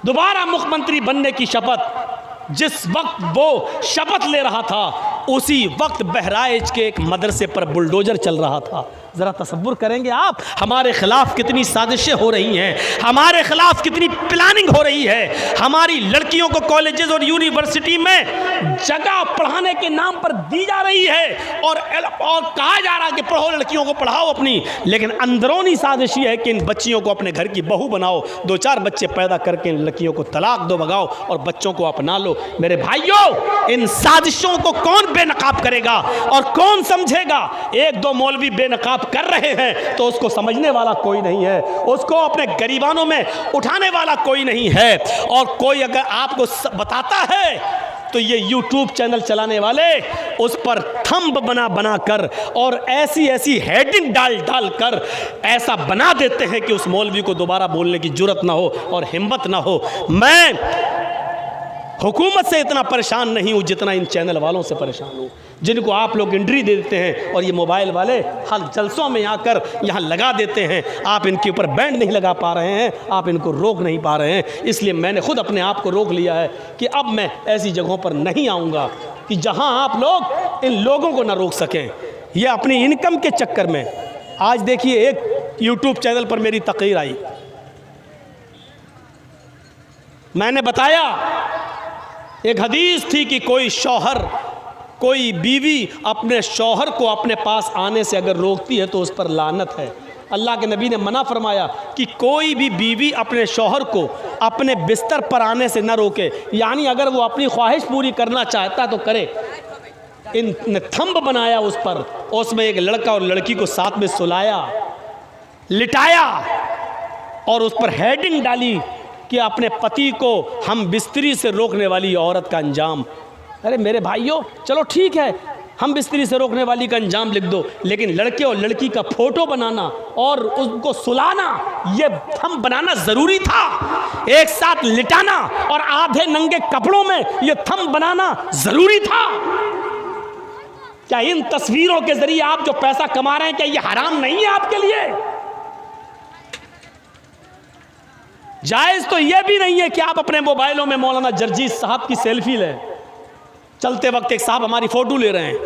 दोबारा मुख्यमंत्री बनने की शपथ, जिस वक्त वो शपथ ले रहा था, उसी वक्त बहराइच के एक मदरसे पर बुलडोजर चल रहा था। ज़रा तसव्वुर करेंगे आप, हमारे ख़िलाफ़ कितनी साजिशें हो रही हैं, हमारे ख़िलाफ़ कितनी प्लानिंग हो रही है। हमारी लड़कियों को कॉलेजेस और यूनिवर्सिटी में जगह पढ़ाने के नाम पर दी जा रही है और कहा जा रहा है कि पढ़ो, लड़कियों को पढ़ाओ अपनी, लेकिन अंदरूनी साजिश है कि इन बच्चियों को अपने घर की बहू बनाओ, 2-4 बच्चे पैदा करके इन लड़कियों को तलाक दो, भगाओ और बच्चों को अपना लो। मेरे भाइयों, इन साजिशों को कौन बेनकाब करेगा और कौन समझेगा? 1-2 मौलवी बेनकाब कर रहे हैं तो उसको समझने वाला कोई नहीं है, उसको अपने गरीबानों में उठाने वाला कोई नहीं है। और कोई अगर आपको बताता है तो ये यूट्यूब चैनल चलाने वाले उस पर थंब बना कर और ऐसी हेडिंग डाल कर ऐसा बना देते हैं कि उस मौलवी को दोबारा बोलने की जुर्रत ना हो और हिम्मत ना हो। मैं हुकूमत से इतना परेशान नहीं हूँ जितना इन चैनल वालों से परेशान हूँ, जिनको आप लोग एंट्री दे देते हैं और ये मोबाइल वाले हर जलसों में आकर यहाँ लगा देते हैं। आप इनके ऊपर बैंड नहीं लगा पा रहे हैं, आप इनको रोक नहीं पा रहे हैं। इसलिए मैंने खुद अपने आप को रोक लिया है कि अब मैं ऐसी जगहों पर नहीं आऊँगा कि जहाँ आप लोग इन लोगों को ना रोक सकें। ये अपनी इनकम के चक्कर में, आज देखिए एक यूट्यूब चैनल पर मेरी तकरीर आई, मैंने बताया एक हदीस थी कि कोई बीवी अपने शौहर को अपने पास आने से अगर रोकती है तो उस पर लानत है। अल्लाह के नबी ने मना फरमाया कि कोई भी बीवी अपने शौहर को अपने बिस्तर पर आने से न रोके, यानी अगर वो अपनी ख्वाहिश पूरी करना चाहता तो करे। इनने थंब बनाया उस पर, उसमें एक लड़का और लड़की को साथ में सुलाया, लिटाया और उस पर हेडिंग डाली कि अपने पति को हम बिस्तरी से रोकने वाली औरत का अंजाम। अरे मेरे भाइयों, चलो ठीक है, हम बिस्तरी से रोकने वाली का अंजाम लिख दो, लेकिन लड़के और लड़की का फोटो बनाना और उसको सुलाना, ये थंब बनाना ज़रूरी था? एक साथ लिटाना और आधे नंगे कपड़ों में ये थंब बनाना ज़रूरी था? क्या इन तस्वीरों के ज़रिए आप जो पैसा कमा रहे हैं, क्या ये हराम नहीं है आपके लिए? जायज़ तो यह भी नहीं है कि आप अपने मोबाइलों में मौलाना जर्जीस साहब की सेल्फी लें। चलते वक्त एक साहब हमारी फ़ोटो ले रहे हैं,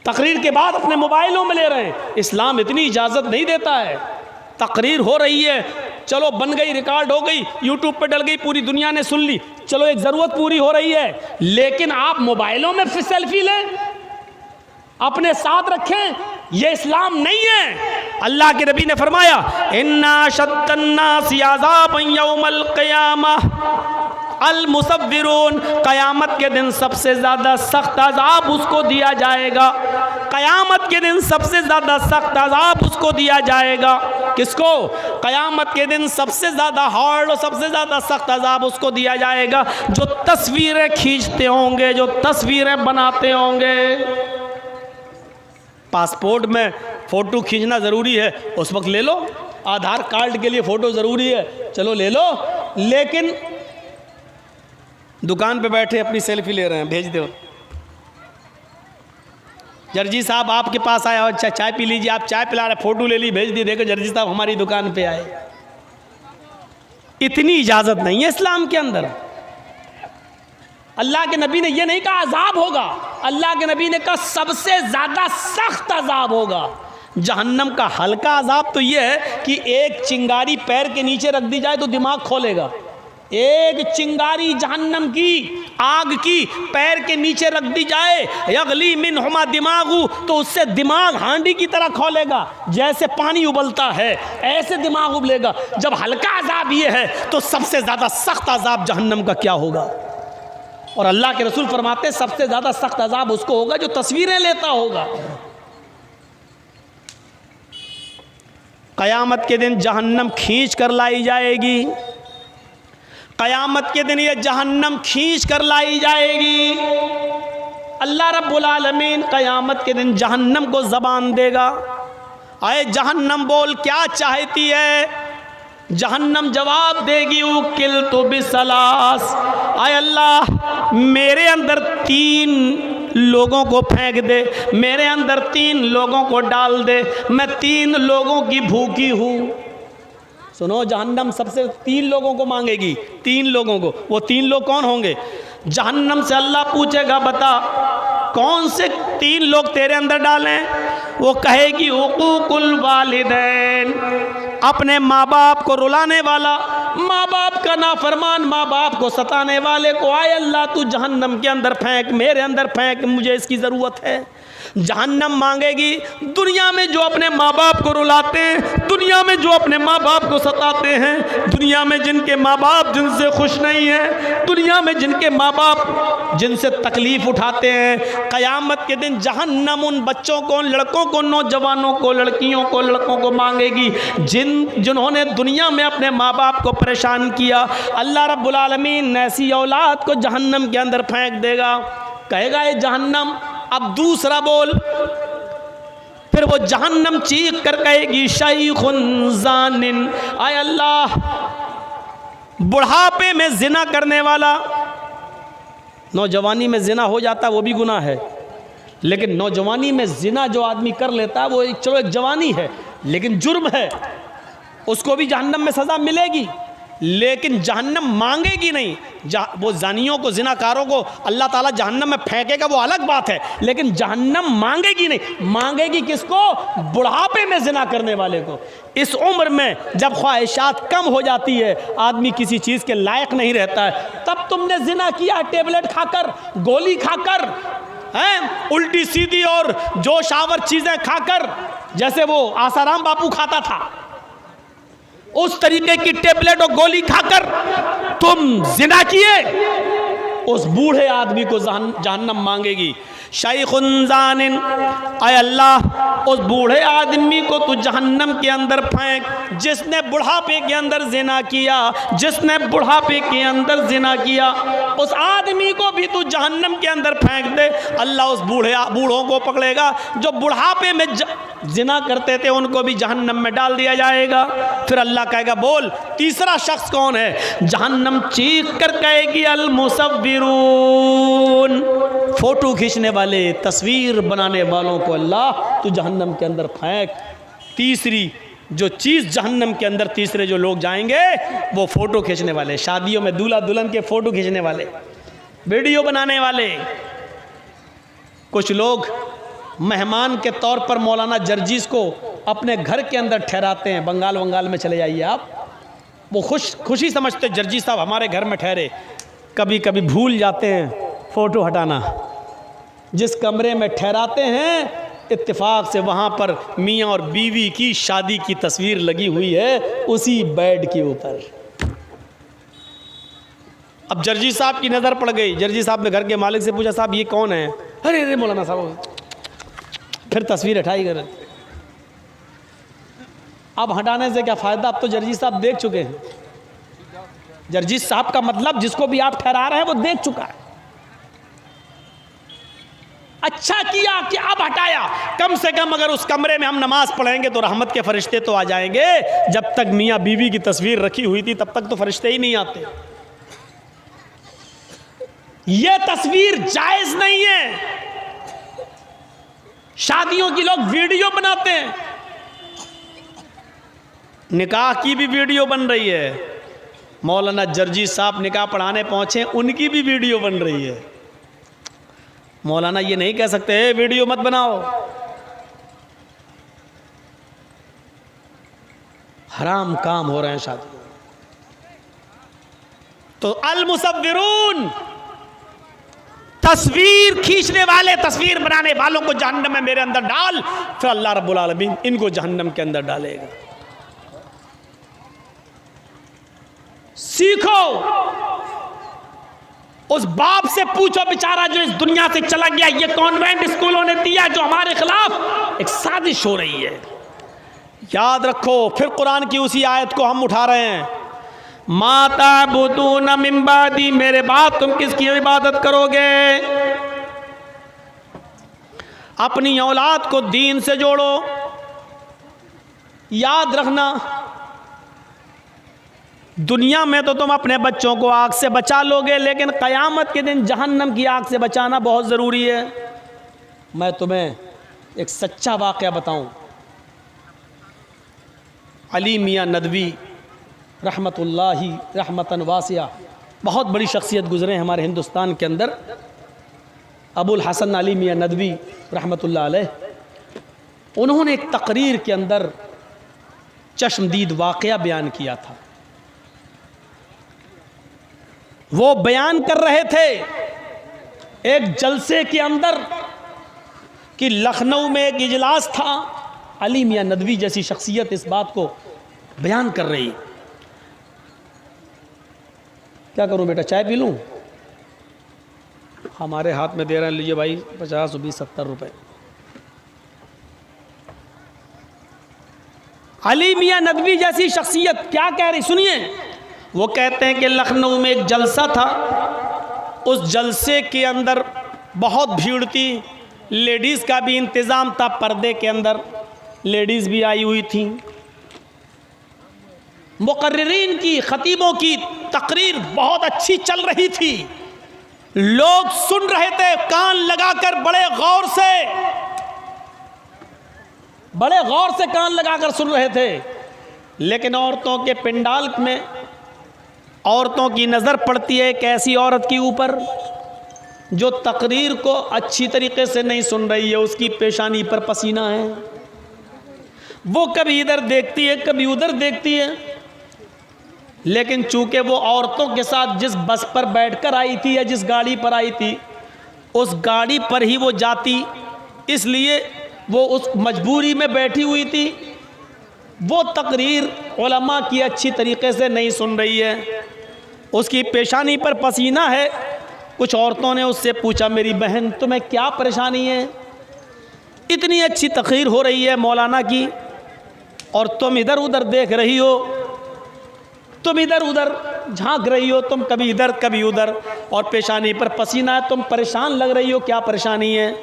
तकरीर के बाद अपने मोबाइलों में ले रहे हैं। इस्लाम इतनी इजाज़त नहीं देता है। तकरीर हो रही है, चलो बन गई, रिकॉर्ड हो गई, यूट्यूब पे डल गई, पूरी दुनिया ने सुन ली, चलो एक ज़रूरत पूरी हो रही है। लेकिन आप मोबाइलों में फिर सेल्फी लें, अपने साथ रखें, ये इस्लाम नहीं है। अल्लाह के नबी ने फरमाया इन्ना शद्दन्नासी अज़ाबन यौमल क़ियामह अल मुसव्विरून, क़यामत के दिन सबसे ज़्यादा सख्त अज़ाब उसको दिया जाएगा। क़यामत के दिन सबसे ज़्यादा सख्त अज़ाब उसको दिया जाएगा। किसको? क़यामत के दिन सबसे ज़्यादा हार्ड और सबसे ज़्यादा सख्त अज़ाब उसको दिया जाएगा जो तस्वीरें खींचते होंगे, जो तस्वीरें बनाते होंगे। पासपोर्ट में फ़ोटो खींचना ज़रूरी है, उस वक्त ले लो। आधार कार्ड के लिए फ़ोटो ज़रूरी है, चलो ले लो। लेकिन दुकान पे बैठे अपनी सेल्फी ले रहे हैं, भेज दो। जर्जी साहब आपके पास आया, अच्छा चाय पी लीजिए, आप चाय पिला रहे, फ़ोटो ले ली, भेज दी, देखो जर्जी साहब हमारी दुकान पे आए। इतनी इजाज़त नहीं है इस्लाम के अंदर। अल्लाह के नबी ने यह नहीं कहा अजाब होगा, अल्लाह के नबी ने कहा सबसे ज़्यादा सख्त अजाब होगा। जहन्नम का हल्का अजाब तो यह है कि एक चिंगारी पैर के नीचे रख दी जाए तो दिमाग खोलेगा। एक चिंगारी जहन्नम की आग की पैर के नीचे रख दी जाए, यगली मिनहुमा दिमागु, तो उससे दिमाग हांडी की तरह खोलेगा, जैसे पानी उबलता है ऐसे दिमाग उबलेगा। जब हल्का अजाब ये है तो सबसे ज़्यादा सख्त अजाब जहन्नम का क्या होगा। और अल्लाह के रसूल फरमाते हैं सबसे ज़्यादा सख्त अजाब उसको होगा जो तस्वीरें लेता होगा। क़यामत के दिन जहन्नम खींच कर लाई जाएगी। क़यामत के दिन ये जहन्नम खींच कर लाई जाएगी। अल्लाह रब्बुल आलमीन क़यामत के दिन जहन्नम को ज़बान देगा, आए जहन्नम बोल क्या चाहती है। जहन्नम जवाब देगी उकिल तो बिसलास, आए अल्लाह मेरे अंदर 3 लोगों को फेंक दे, मेरे अंदर 3 लोगों को डाल दे, मैं 3 लोगों की भूखी हूँ। सुनो, जहन्नम सबसे 3 लोगों को मांगेगी, 3 लोगों को। वो 3 लोग कौन होंगे? जहन्नम से अल्लाह पूछेगा बता कौन से 3 लोग तेरे अंदर डालें। वो कहेगी हुकूकुल वालिदैन, अपने माँ बाप को रुलाने वाला, माँ बाप का नाफरमान, माँ बाप को सताने वाले को आए अल्लाह तू जहन्नम के अंदर फेंक, मेरे अंदर फेंक, मुझे इसकी ज़रूरत है। जहन्नम मांगेगी दुनिया में जो अपने माँ बाप को रुलाते हैं, दुनिया में जो अपने माँ बाप को सताते हैं, दुनिया में जिनके माँ बाप जिनसे खुश नहीं है, दुनिया में जिनके माँ बाप जिनसे तकलीफ़ उठाते हैं, क़यामत के दिन जहन्नम उन बच्चों को, उन लड़कों को, नौजवानों को, लड़कियों को, लड़कों को मांगेगी जिन्होंने दुनिया में अपने माँ बाप को परेशान किया। अल्लाह रब्बुल आलमीन ऐसी औलाद को जहन्नम के अंदर फेंक देगा। कहेगा ये जहन्नम अब दूसरा बोल। फिर वो जहन्नम चीख कर कहेगी शैखुन ज़ानिन, आय अल्लाह बुढ़ापे में जिना करने वाला, नौजवानी में जिना हो जाता वो भी गुनाह है, लेकिन नौजवानी में जिना जो आदमी कर लेता है वो चलो एक जवानी है लेकिन जुर्म है, उसको भी जहन्नम में सज़ा मिलेगी। लेकिन जहन्नम मांगेगी नहीं। वो जानियों को, जिनाकारों को अल्लाह ताला जहन्नम में फेंकेगा वो अलग बात है, लेकिन जहन्नम मांगेगी नहीं। मांगेगी किसको? बुढ़ापे में जिना करने वाले को। इस उम्र में जब ख्वाहिशात कम हो जाती है, आदमी किसी चीज़ के लायक नहीं रहता है, तब तुमने जिना किया टेबलेट खाकर, गोली खाकर, हैं उल्टी सीधी और जोशावर चीज़ें खाकर, जैसे वो आसाराम बापू खाता था, उस तरीके की टेबलेट और गोली खाकर तुम जिना किए, उस बूढ़े आदमी को जहन्नम मांगेगी। शैखुन ज़ानिन, आय अल्लाह उस बूढ़े आदमी को तू जहन्नम के अंदर फेंक, जिसने बुढ़ापे के अंदर जिना किया, जिसने बुढ़ापे के अंदर जिना किया, उस आदमी को भी तू जहन्नम के अंदर फेंक दे। अल्लाह उस बूढ़ों को पकड़ेगा जो बुढ़ापे में जिना करते थे, उनको भी जहन्नम में डाल दिया जाएगा। फिर अल्लाह कहेगा बोल तीसरा शख्स कौन है? जहन्नम चीख कर कहेगी अल मुसव्विरून, फोटो खींचने वाले, तस्वीर बनाने वालों को अल्लाह तू जहन्नम के अंदर फेंक। तीसरी जो चीज़ जहन्नम के अंदर तीसरे जो लोग जाएंगे वो फ़ोटो खींचने वाले, शादियों में दूल्हा दुल्हन के फ़ोटो खींचने वाले, वीडियो बनाने वाले। कुछ लोग मेहमान के तौर पर मौलाना जर्जीस को अपने घर के अंदर ठहराते हैं। बंगाल में चले जाइए आप, वो खुशी समझते जर्जी साहब हमारे घर में ठहरे, कभी कभी भूल जाते हैं फ़ोटो हटाना। जिस कमरे में ठहराते हैं इत्तेफाक से वहाँ पर मियाँ और बीवी की शादी की तस्वीर लगी हुई है उसी बेड के ऊपर। अब जर्जी साहब की नज़र पड़ गई। जर्जी साहब ने घर के मालिक से पूछा, साहब ये कौन है? अरे अरे मौलाना साहब। फिर तस्वीर हटाई कर। अब हटाने से क्या फ़ायदा, अब तो जर्जी साहब देख चुके हैं। जर्जी साहब का मतलब जिसको भी आप ठहरा रहे हैं वो देख चुका है। अच्छा किया कि अब हटाया, कम से कम अगर उस कमरे में हम नमाज पढ़ेंगे तो रहमत के फरिश्ते तो आ जाएंगे। जब तक मियाँ बीवी की तस्वीर रखी हुई थी तब तक तो फरिश्ते ही नहीं आते। ये तस्वीर जायज नहीं है। शादियों की लोग वीडियो बनाते हैं, निकाह की भी वीडियो बन रही है। मौलाना जर्जी साहब निकाह पढ़ाने पहुंचे, उनकी भी वीडियो बन रही है। मौलाना ये नहीं कह सकते वीडियो मत बनाओ। हराम काम हो रहे हैं शादी। तो अल मुसव्विरून, तस्वीर खींचने वाले, तस्वीर बनाने वालों को जहन्नम में मेरे अंदर डाल, फिर अल्लाह रब्बुल आलमीन इनको जहन्नम के अंदर डालेगा। सीखो, उस बाप से पूछो बेचारा जो इस दुनिया से चला गया। ये कॉन्वेंट स्कूलों ने दिया जो हमारे खिलाफ एक साजिश हो रही है। याद रखो, फिर कुरान की उसी आयत को हम उठा रहे हैं, माता बुदून मिन बादी, मेरे बाद तुम किसकी इबादत करोगे? अपनी औलाद को दीन से जोड़ो। याद रखना, दुनिया में तो तुम अपने बच्चों को आग से बचा लोगे, लेकिन क़यामत के दिन जहन्नम की आग से बचाना बहुत ज़रूरी है। मैं तुम्हें एक सच्चा वाक़या बताऊं। अली मियाँ नदवी रहमतुल्लाही रहमतन वासिया, बहुत बड़ी शख्सियत गुज़रे हमारे हिंदुस्तान के अंदर। अबुल हसन अली मियाँ नदवी रहमतुल्लाह अलैह, उन्होंने एक तकरीर के अंदर चश्मदीद वाक़या बयान किया था। वो बयान कर रहे थे एक जलसे के अंदर कि लखनऊ में एक इजलास था। अली मियाँ नदवी जैसी शख्सियत इस बात को बयान कर रही। क्या करूं बेटा, चाय पी लूं? हमारे हाथ में दे रहे हैं, लीजिए भाई 50, 20, 70 रुपए। अली मियाँ नदवी जैसी शख्सियत क्या कह रही, सुनिए। वो कहते हैं कि लखनऊ में एक जलसा था, उस जलसे के अंदर बहुत भीड़ थी, लेडीज़ का भी इंतज़ाम था, पर्दे के अंदर लेडीज़ भी आई हुई थी। मुकर्रिरीन की, खतीबों की तकरीर बहुत अच्छी चल रही थी, लोग सुन रहे थे कान लगाकर, बड़े गौर से कान लगाकर सुन रहे थे। लेकिन औरतों के पिंडाल में औरतों की नज़र पड़ती है एक ऐसी औरत के ऊपर जो तकरीर को अच्छी तरीके से नहीं सुन रही है। उसकी पेशानी पर पसीना है, वो कभी इधर देखती है कभी उधर देखती है। लेकिन चूंकि वो औरतों के साथ जिस बस पर बैठकर आई थी या जिस गाड़ी पर आई थी, उस गाड़ी पर ही वो जाती, इसलिए वो उस मजबूरी में बैठी हुई थी। वो तकरीर उलमा की अच्छी तरीके से नहीं सुन रही है, उसकी पेशानी पर पसीना है। कुछ औरतों ने उससे पूछा, मेरी बहन तुम्हें क्या परेशानी है? इतनी अच्छी तकरीर हो रही है मौलाना की और तुम इधर उधर देख रही हो, तुम इधर उधर झांक रही हो, तुम कभी इधर कभी उधर, और पेशानी पर पसीना है, तुम परेशान लग रही हो, क्या परेशानी है?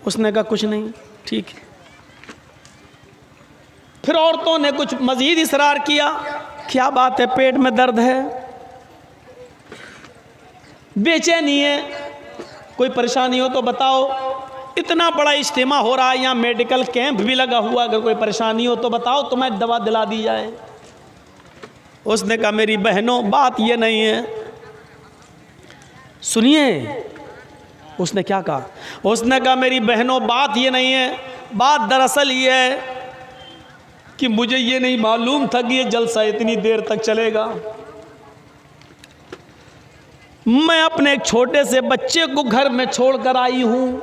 उसने कहा कुछ नहीं, ठीक है। फिर औरतों ने कुछ मज़ीद इसरार किया, क्या बात है, पेट में दर्द है, बेचैनी है, कोई परेशानी हो तो बताओ। इतना बड़ा इज्तिमा हो रहा है, यहाँ मेडिकल कैंप भी लगा हुआ, अगर कोई परेशानी हो तो बताओ, तुम्हें दवा दिला दी जाए। उसने कहा मेरी बहनों बात ये नहीं है, सुनिए। उसने क्या कहा? उसने कहा मेरी बहनों बात ये नहीं है, बात दरअसल ये है कि मुझे ये नहीं मालूम था कि ये जलसा इतनी देर तक चलेगा। मैं अपने एक छोटे से बच्चे को घर में छोड़कर आई हूं,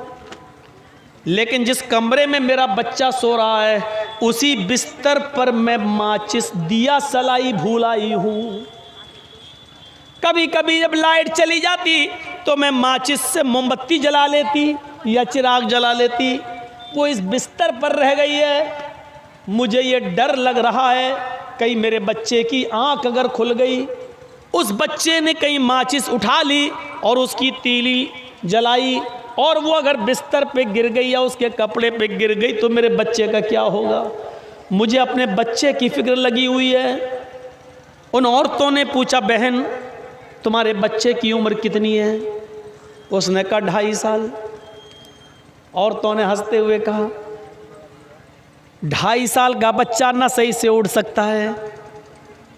लेकिन जिस कमरे में मेरा बच्चा सो रहा है उसी बिस्तर पर मैं माचिस दिया सलाई भूल आई हूं। कभी कभी जब लाइट चली जाती तो मैं माचिस से मोमबत्ती जला लेती या चिराग जला लेती। वो इस बिस्तर पर रह गई है। मुझे ये डर लग रहा है कहीं मेरे बच्चे की आंख अगर खुल गई, उस बच्चे ने कहीं माचिस उठा ली और उसकी तीली जलाई और वो अगर बिस्तर पे गिर गई या उसके कपड़े पे गिर गई तो मेरे बच्चे का क्या होगा। मुझे अपने बच्चे की फिक्र लगी हुई है। उन औरतों ने पूछा, बहन तुम्हारे बच्चे की उम्र कितनी है? उसने कहा 2.5 साल। औरतों ने हंसते हुए कहा, 2.5 साल का बच्चा न सही से उड़ सकता है,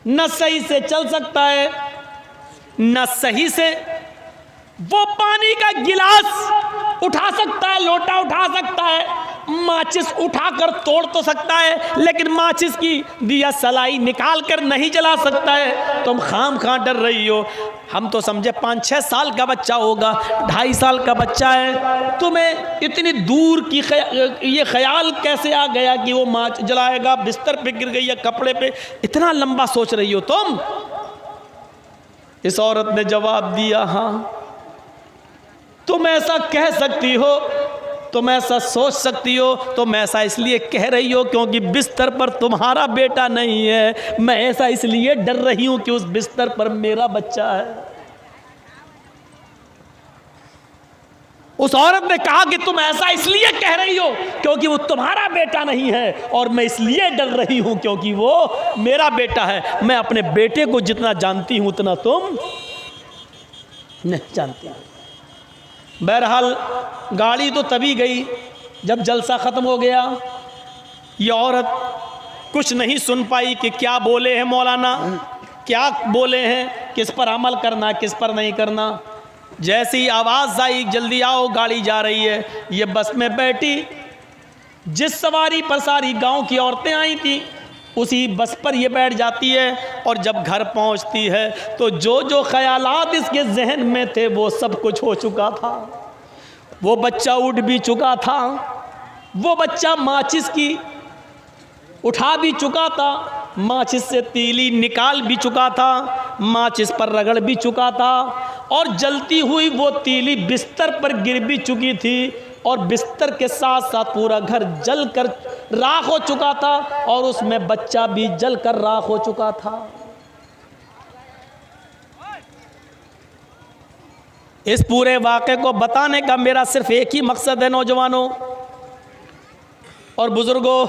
न सही से चल सकता है, न सही से वो पानी का गिलास उठा सकता है, लोटा उठा सकता है, माचिस उठाकर तोड़ तो सकता है, लेकिन माचिस की दिया सलाई निकाल कर नहीं जला सकता है। तुम खाम डर रही हो। हम तो समझे 5-6 साल का बच्चा होगा, 2.5 साल का बच्चा है। तुम्हें इतनी दूर की ये ख्याल कैसे आ गया कि वो माच जलाएगा, बिस्तर पे गिर गई या कपड़े पे? इतना लंबा सोच रही हो तुम? इस औरत ने जवाब दिया, हाँ तुम ऐसा कह सकती हो, तुम ऐसा सोच सकती हो, तुम ऐसा इसलिए कह रही हो क्योंकि बिस्तर पर तुम्हारा बेटा नहीं है। मैं ऐसा इसलिए डर रही हूं कि उस बिस्तर पर मेरा बच्चा है। उस औरत ने कहा कि तुम ऐसा इसलिए कह रही हो क्योंकि वो तुम्हारा बेटा नहीं है, और मैं इसलिए डर रही हूं क्योंकि वो मेरा बेटा है। मैं अपने बेटे को जितना जानती हूं उतना तुम नहीं जानती। बहरहाल गाड़ी तो तभी गई जब जलसा ख़त्म हो गया। ये औरत कुछ नहीं सुन पाई कि क्या बोले हैं मौलाना, क्या बोले हैं, किस पर अमल करना किस पर नहीं करना। जैसी ही आवाज़ आई, जल्दी आओ गाड़ी जा रही है, ये बस में बैठी। जिस सवारी पर सारी गांव की औरतें आई थी उसी बस पर ये बैठ जाती है, और जब घर पहुंचती है तो जो जो ख्यालात इसके जहन में थे वो सब कुछ हो चुका था। वो बच्चा उठ भी चुका था, वो बच्चा माचिस की उठा भी चुका था, माचिस से तीली निकाल भी चुका था, माचिस पर रगड़ भी चुका था, और जलती हुई वो तीली बिस्तर पर गिर भी चुकी थी, और बिस्तर के साथ साथ पूरा घर जलकर राख हो चुका था, और उसमें बच्चा भी जलकर राख हो चुका था। इस पूरे वाक़े को बताने का मेरा सिर्फ एक ही मकसद है नौजवानों और बुजुर्गों,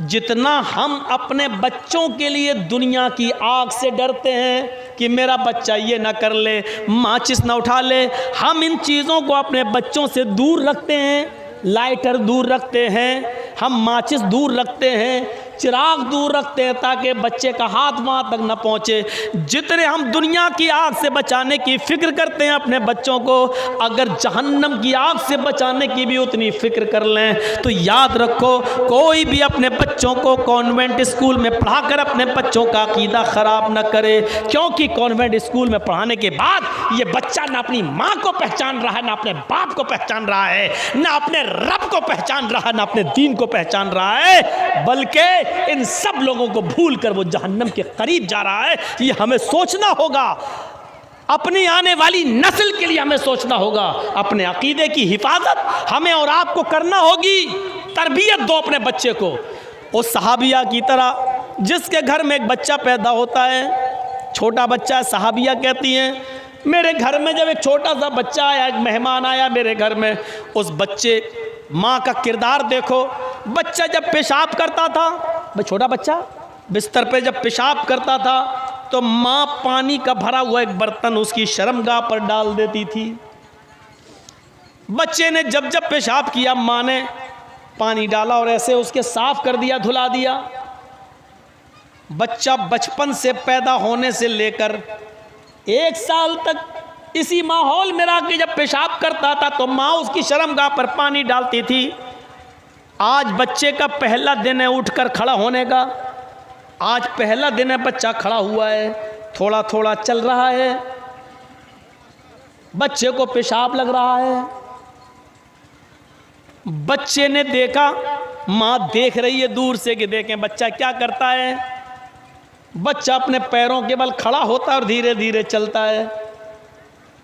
जितना हम अपने बच्चों के लिए दुनिया की आग से डरते हैं कि मेरा बच्चा ये ना कर ले, माचिस ना उठा ले, हम इन चीज़ों को अपने बच्चों से दूर रखते हैं। लाइटर दूर रखते हैं, हम माचिस दूर रखते हैं, चिराग दूर रखते हैं ताकि बच्चे का हाथ वहाँ तक न पहुँचे। जितने हम दुनिया की आग से बचाने की फ़िक्र करते हैं अपने बच्चों को, अगर जहन्नम की आग से बचाने की भी उतनी फ़िक्र कर लें तो याद रखो, कोई भी अपने बच्चों को कॉन्वेंट स्कूल में पढ़ाकर अपने बच्चों का अकीदा ख़राब न करे, क्योंकि कॉन्वेंट स्कूल में पढ़ाने के बाद ये बच्चा ना अपनी माँ को पहचान रहा है, ना अपने बाप को पहचान रहा है, ना अपने रब को पहचान रहा है, ना अपने दीन को पहचान रहा है, बल्कि इन सब लोगों को भूलकर वो जहन्नम के करीब जा रहा है। ये हमें सोचना होगा, अपनी आने वाली नस्ल के लिए हमें सोचना होगा। अपने अकीदे की हिफाजत हमें और आपको करना होगी। तरबियत दो अपने बच्चे को उस सहाबिया की तरह जिसके घर में एक बच्चा पैदा होता है, छोटा बच्चा। सहाबिया कहती हैं, मेरे घर में जब एक छोटा सा बच्चा आया, एक मेहमान आया मेरे घर में, उस बच्चे माँ का किरदार देखो। बच्चा जब पेशाब करता था, छोटा बच्चा बिस्तर पे जब पेशाब करता था तो माँ पानी का भरा हुआ एक बर्तन उसकी शर्मगाह पर डाल देती थी। बच्चे ने जब जब पेशाब किया माँ ने पानी डाला और ऐसे उसके साफ कर दिया, धुला दिया। बच्चा बचपन से पैदा होने से लेकर 1 साल तक इसी माहौल में रह के जब पेशाब करता था तो माँ उसकी शर्मगाह पर पानी डालती थी। आज बच्चे का पहला दिन है उठकर खड़ा होने का। आज पहला दिन है, बच्चा खड़ा हुआ है, थोड़ा थोड़ा चल रहा है, बच्चे को पेशाब लग रहा है। बच्चे ने देखा, माँ देख रही है दूर से कि देखें बच्चा क्या करता है। बच्चा अपने पैरों के बल खड़ा होता है और धीरे धीरे चलता है।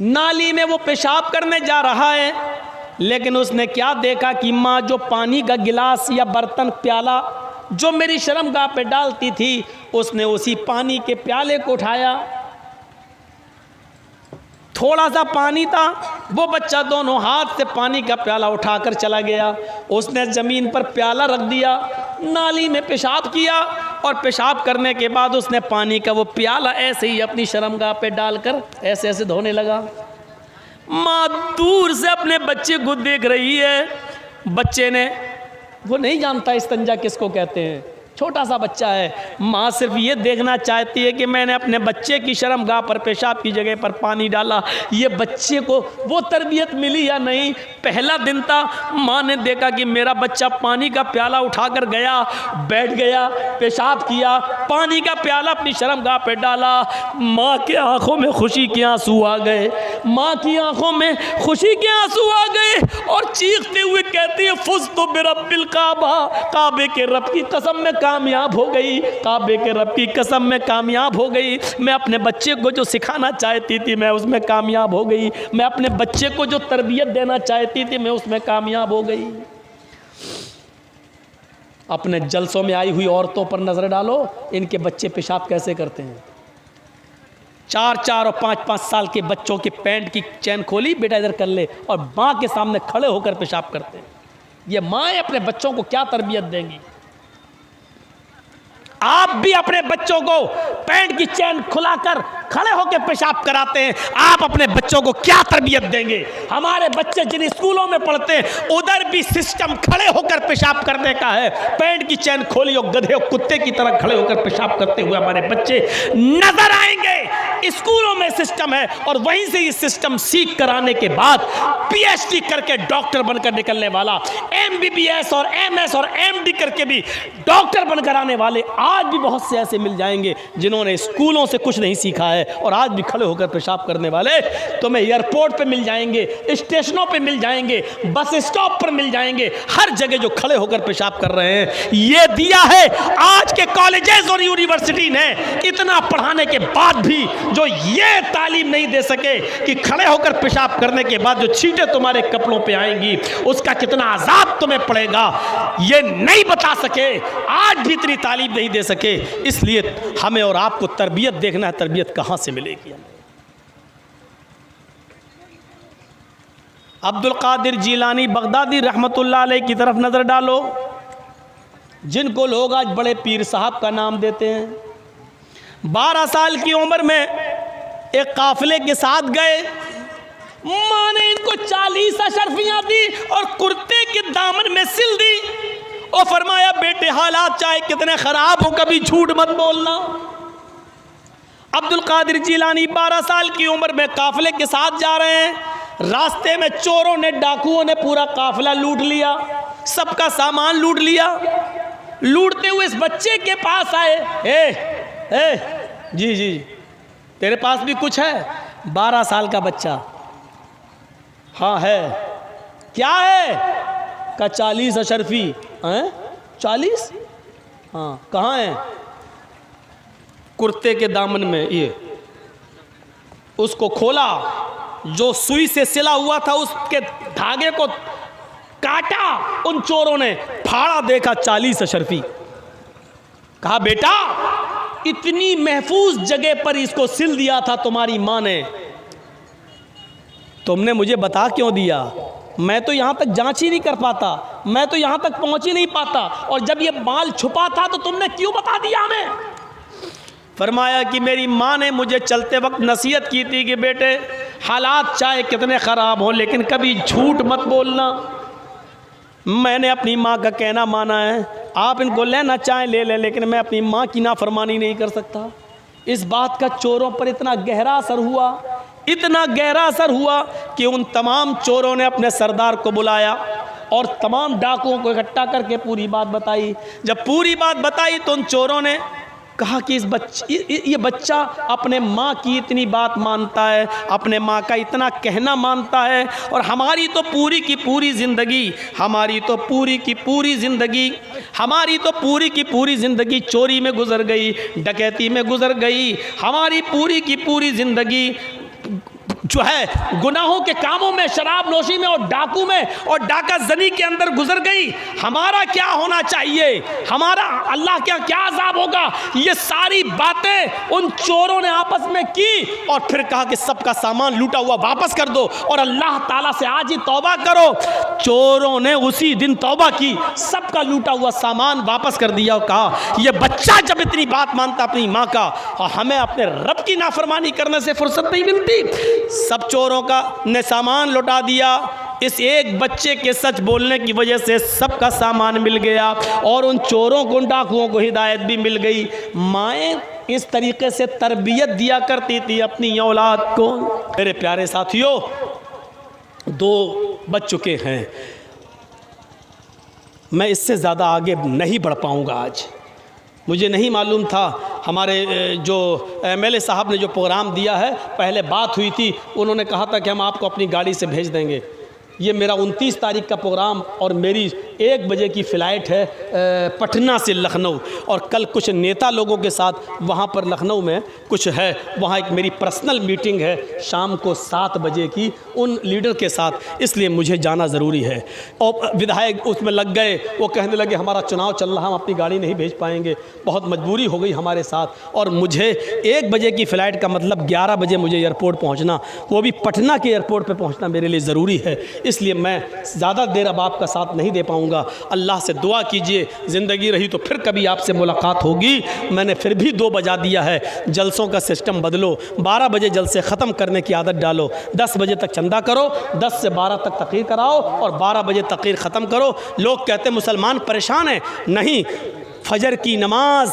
नाली में वो पेशाब करने जा रहा है, लेकिन उसने क्या देखा कि माँ जो पानी का गिलास या बर्तन प्याला जो मेरी शर्मगाह पे डालती थी, उसने उसी पानी के प्याले को उठाया। थोड़ा सा पानी था, वो बच्चा दोनों हाथ से पानी का प्याला उठाकर चला गया। उसने ज़मीन पर प्याला रख दिया, नाली में पेशाब किया और पेशाब करने के बाद उसने पानी का वो प्याला ऐसे ही अपनी शर्मगाह पे डालकर ऐसे ऐसे धोने लगा। माँ दूर से अपने बच्चे को देख रही है। बच्चे ने, वो नहीं जानता इस्तंजा किसको कहते हैं, छोटा सा बच्चा है। माँ सिर्फ ये देखना चाहती है कि मैंने अपने बच्चे की शर्मगाह पर पेशाब की जगह पर पानी डाला, ये बच्चे को वो तरबियत मिली या नहीं। पहला दिन था, माँ ने देखा कि मेरा बच्चा पानी का प्याला उठाकर गया, बैठ गया, पेशाब किया, पानी का प्याला अपनी शर्मगाह पर डाला। माँ के आंखों में खुशी के आंसू आ गए, माँ की आंखों में खुशी के आंसू आ गए और चीखते हुए कहती है, फुज़ तो बिरब्बिल काबा, काबे के रब की कसम में कामयाब हो गई, काबे के रब की कसम में कामयाब हो गई। मैं अपने बच्चे को जो सिखाना चाहती थी मैं उसमें कामयाब हो गई, मैं अपने बच्चे को जो तरबियत देना चाहती थी मैं उसमें कामयाब हो गई। अपने जलसों में आई हुई औरतों पर नजर डालो, इनके बच्चे पेशाब कैसे करते हैं। 4-4 और 5-5 साल के बच्चों के पैंट की चैन खोली, बेटा इधर कर ले, और माँ के सामने खड़े होकर पेशाब करते हैं। ये माँ अपने बच्चों को क्या तरबियत देंगी। आप भी अपने बच्चों को पैंट की चैन खुलाकर खड़े होकर पेशाब कराते हैं, आप अपने बच्चों को क्या तरबियत देंगे। हमारे बच्चे जिन स्कूलों में पढ़ते हैं उधर भी सिस्टम खड़े होकर पेशाब करने का है। पैंट की चैन खोली और गधे और कुत्ते की तरह खड़े होकर पेशाब करते हुए हमारे बच्चे नजर आएंगे। स्कूलों में सिस्टम है और वहीं से ये सिस्टम सीख कर आने के बाद PhD करके डॉक्टर बनकर निकलने वाला, MBBS और MS और MD करके भी डॉक्टर बनकर आने वाले आज भी बहुत से ऐसे मिल जाएंगे जिन्होंने स्कूलों से कुछ नहीं सीखा है और आज भी खड़े होकर पेशाब करने वाले तुम्हें एयरपोर्ट पे मिल जाएंगे, स्टेशनों पे मिल जाएंगे, बस स्टॉप पर मिल जाएंगे, हर जगह जो खड़े होकर पेशाब कर रहे हैं। ये दिया है आज के कॉलेजेस और यूनिवर्सिटी ने, इतना पढ़ाने के बाद भी जो ये तालीम नहीं दे सके कि खड़े होकर पेशाब करने के बाद जो छींटे तुम्हारे कपड़ों पे आएंगी उसका कितना अजाब तुम्हें पड़ेगा, ये नहीं बता सके, आज भी इतनी तालीम नहीं दे सके। इसलिए हमें और आपको तरबियत देखना है, तरबियत कहां से मिलेगी। अब्दुल कादिर जीलानी बगदादी रहमतुल्लाह अलैह की तरफ नजर डालो, जिनको लोग आज बड़े पीर साहब का नाम देते हैं। 12 साल की उम्र में एक काफिले के साथ गए, माँ ने इनको 40 अशरफियां दी और कुर्ते के दामन में सिल दी और फरमाया, बेटे हालात चाहे कितने खराब हो कभी झूठ मत बोलना। अब्दुल कादिर जीलानी 12 साल की उम्र में काफिले के साथ जा रहे हैं, रास्ते में चोरों ने, डाकुओं ने पूरा काफिला लूट लिया, सबका सामान लूट लिया। लूटते हुए इस बच्चे के पास आए, जी जी तेरे पास भी कुछ है? 12 साल का बच्चा, हाँ है। क्या है? का 40 अशरफी हैं? 40? हाँ, कहाँ है? कुर्ते के दामन में। ये उसको खोला, जो सुई से सिला हुआ था उसके धागे को काटा उन चोरों ने, फाड़ा, देखा 40 अशरफी। कहा, बेटा इतनी महफूज जगह पर इसको सिल दिया था तुम्हारी माँ ने, तुमने मुझे बता क्यों दिया? मैं तो यहाँ तक जांच ही नहीं कर पाता, मैं तो यहाँ तक पहुँच ही नहीं पाता, और जब ये माल छुपा था तो तुमने क्यों बता दिया हमें? फरमाया कि मेरी माँ ने मुझे चलते वक्त नसीहत की थी कि बेटे हालात चाहे कितने ख़राब हो लेकिन कभी झूठ मत बोलना। मैंने अपनी माँ का कहना माना है, आप इनको लेना चाहें ले लें, लेकिन मैं अपनी माँ की नाफरमानी नहीं कर सकता। इस बात का चोरों पर इतना गहरा असर हुआ, इतना गहरा असर हुआ कि उन तमाम चोरों ने अपने सरदार को बुलाया और तमाम डाकुओं को इकट्ठा करके पूरी बात बताई। जब पूरी बात बताई तो उन चोरों ने कहा कि ये बच्चा अपने माँ की इतनी बात मानता है, अपने माँ का इतना कहना मानता है, और हमारी तो पूरी की पूरी ज़िंदगी चोरी में गुजर गई, डकैती में गुजर गई, हमारी पूरी की पूरी ज़िंदगी जो है गुनाहों के कामों में, शराब नोशी में और डाकू में और डाका जनी के अंदर गुजर गई। हमारा क्या होना चाहिए, हमारा अल्लाह क्या अज़ाब होगा। ये सारी बातें उन चोरों ने आपस में की और फिर कहा कि सबका सामान लूटा हुआ वापस कर दो और अल्लाह ताला से आज ही तौबा करो। चोरों ने उसी दिन तौबा की, सबका लूटा हुआ सामान वापस कर दिया और कहा यह बच्चा जब इतनी बात मानता अपनी माँ का, और हमें अपने रब की नाफरमानी करने से फुर्सत नहीं मिलती। सब चोरों का ने सामान लौटा दिया। इस एक बच्चे के सच बोलने की वजह से सबका सामान मिल गया और उन चोरों को, उन डाकुओं को हिदायत भी मिल गई। माएँ इस तरीके से तरबियत दिया करती थी अपनी औलाद को। मेरे प्यारे साथियों, 2 बज चुके हैं, मैं इससे ज़्यादा आगे नहीं बढ़ पाऊँगा। आज मुझे नहीं मालूम था, हमारे जो MLA साहब ने जो प्रोग्राम दिया है, पहले बात हुई थी, उन्होंने कहा था कि हम आपको अपनी गाड़ी से भेज देंगे। ये मेरा 29 तारीख का प्रोग्राम और मेरी 1 बजे की फ़्लाइट है पटना से लखनऊ, और कल कुछ नेता लोगों के साथ वहाँ पर लखनऊ में कुछ है, वहाँ एक मेरी पर्सनल मीटिंग है शाम को 7 बजे की उन लीडर के साथ, इसलिए मुझे जाना ज़रूरी है। और विधायक उसमें लग गए, वो कहने लगे हमारा चुनाव चल रहा, हम अपनी गाड़ी नहीं भेज पाएंगे, बहुत मजबूरी हो गई हमारे साथ, और मुझे 1 बजे की फ़्लाइट का मतलब 11 बजे मुझे एयरपोर्ट पहुँचना, वो भी पटना के एयरपोर्ट पर पहुँचना मेरे लिए ज़रूरी है, इसलिए मैं ज़्यादा देर अब आपका साथ नहीं दे पाऊँगा। अल्लाह से दुआ कीजिए, ज़िंदगी रही तो फिर कभी आपसे मुलाकात होगी। मैंने फिर भी 2 बजा दिया है, जलसों का सिस्टम बदलो, 12 बजे जलसे ख़त्म करने की आदत डालो, 10 बजे तक चंदा करो, 10 से 12 तक तक़रीर कराओ और 12 बजे तक़रीर ख़त्म करो। लोग कहते हैं मुसलमान परेशान हैं, नहीं, फजर की नमाज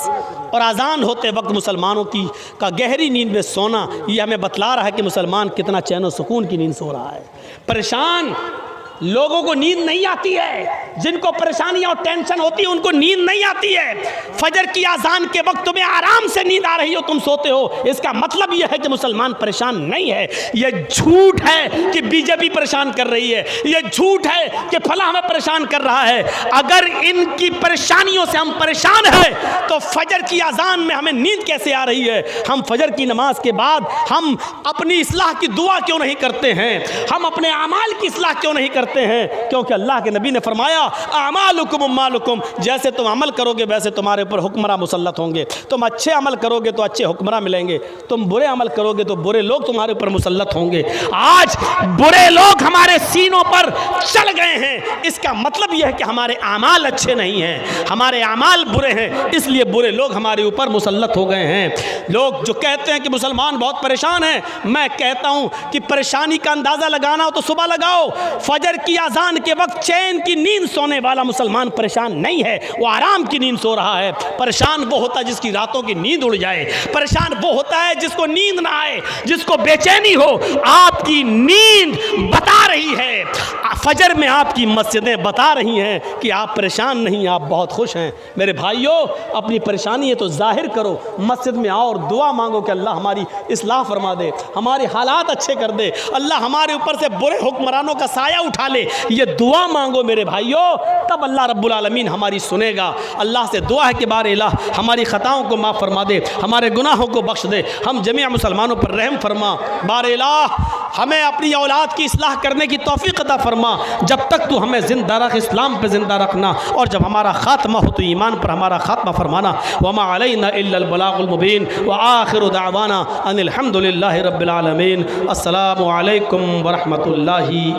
और अजान होते वक्त मुसलमानों की का गहरी नींद में सोना, ये हमें बतला रहा है कि मुसलमान कितना चैन और सुकून की नींद सो रहा है। परेशान लोगों को नींद नहीं आती है, जिनको परेशानियां और टेंशन होती है उनको नींद नहीं आती है। फजर की अजान के वक्त तुम्हें आराम से नींद आ रही हो, तुम सोते हो, इसका मतलब यह है कि मुसलमान परेशान नहीं है। यह झूठ है कि बीजेपी परेशान कर रही है, यह झूठ है कि फला हमें परेशान कर रहा है। अगर इनकी परेशानियों से हम परेशान हैं तो फजर की अजान में हमें नींद कैसे आ रही है? हम फजर की नमाज के बाद हम अपनी इस्लाह की दुआ क्यों नहीं करते हैं? हम अपने अमाल की इस्लाह क्यों नहीं करते हैं? क्योंकि अल्लाह के नबी ने फरमाया अमालुकुम उम्मालुकुम, जैसे तुम अमल करोगे वैसे तुम्हारे ऊपर हुक्मरां मुसल्लत होंगे। तुम अच्छे अमल करोगे तो अच्छे हुक्मरां मिलेंगे, तुम बुरे अमल करोगे तो बुरे लोग तुम्हारे ऊपर मुसल्लत होंगे। आज बुरे लोग हमारे सीनों पर चढ़ गए हैं, इसका मतलब यह है कि हमारे अमाल अच्छे नहीं हैं, हमारे अमाल बुरे हैं, इसलिए बुरे लोग हमारे ऊपर मुसल्लत हो गए हैं। लोग जो कहते हैं कि मुसलमान बहुत परेशान हैं, मैं कहता हूं कि परेशानी का अंदाज़ा लगाना हो तो सुबह लगाओ। फजर की अजान के वक्त चैन की नींद सोने वाला मुसलमान परेशान नहीं है, वो आराम की नींद सो रहा है। परेशान वो होता है जिसकी रातों की नींद उड़ जाए, परेशान वो होता है जिसको नींद ना आए, जिसको बेचैनी हो। आपकी नींद बता रही है, फजर में आपकी मस्जिदें बता रही हैं कि आप परेशान नहीं, आप बहुत खुश हैं। मेरे भाइयों, अपनी परेशानी है तो जाहिर करो, मस्जिद में आओ और दुआ मांगो कि अल्लाह हमारी इस्लाह फरमा दे, हमारे हालात अच्छे कर दे, अल्लाह हमारे ऊपर से बुरे हुक्मरानों का साया उठा ले। ये दुआ मांगो मेरे भाइयों, तब अल्लाह रब्बुल आलमीन हमारी सुनेगा। अल्लाह से दुआ है कि बारे इलाह हमारी ख़ताओं को माफ़ फरमा दे, हमारे गुनाहों को बख्श दे, हम जमीअ मुसलमानों पर रहम फरमा। बारे इलाह हमें अपनी औलाद की इस्लाह करने की तौफीक अता फरमा। जब तक तू हमें ज़िंदा रख, इस्लाम पे ज़िंदा रखना, और जब हमारा ख़ात्मा हो तो ईमान पर हमारा ख़ात्मा फरमाना। वमा अलैना इल्लल बलागुल मुबीन व आखिरु दावाना अनिल हम्दुलिल्लाहि रब्बिल आलमीन। अस्सलामु अलैकुम व रहमतुल्लाहि।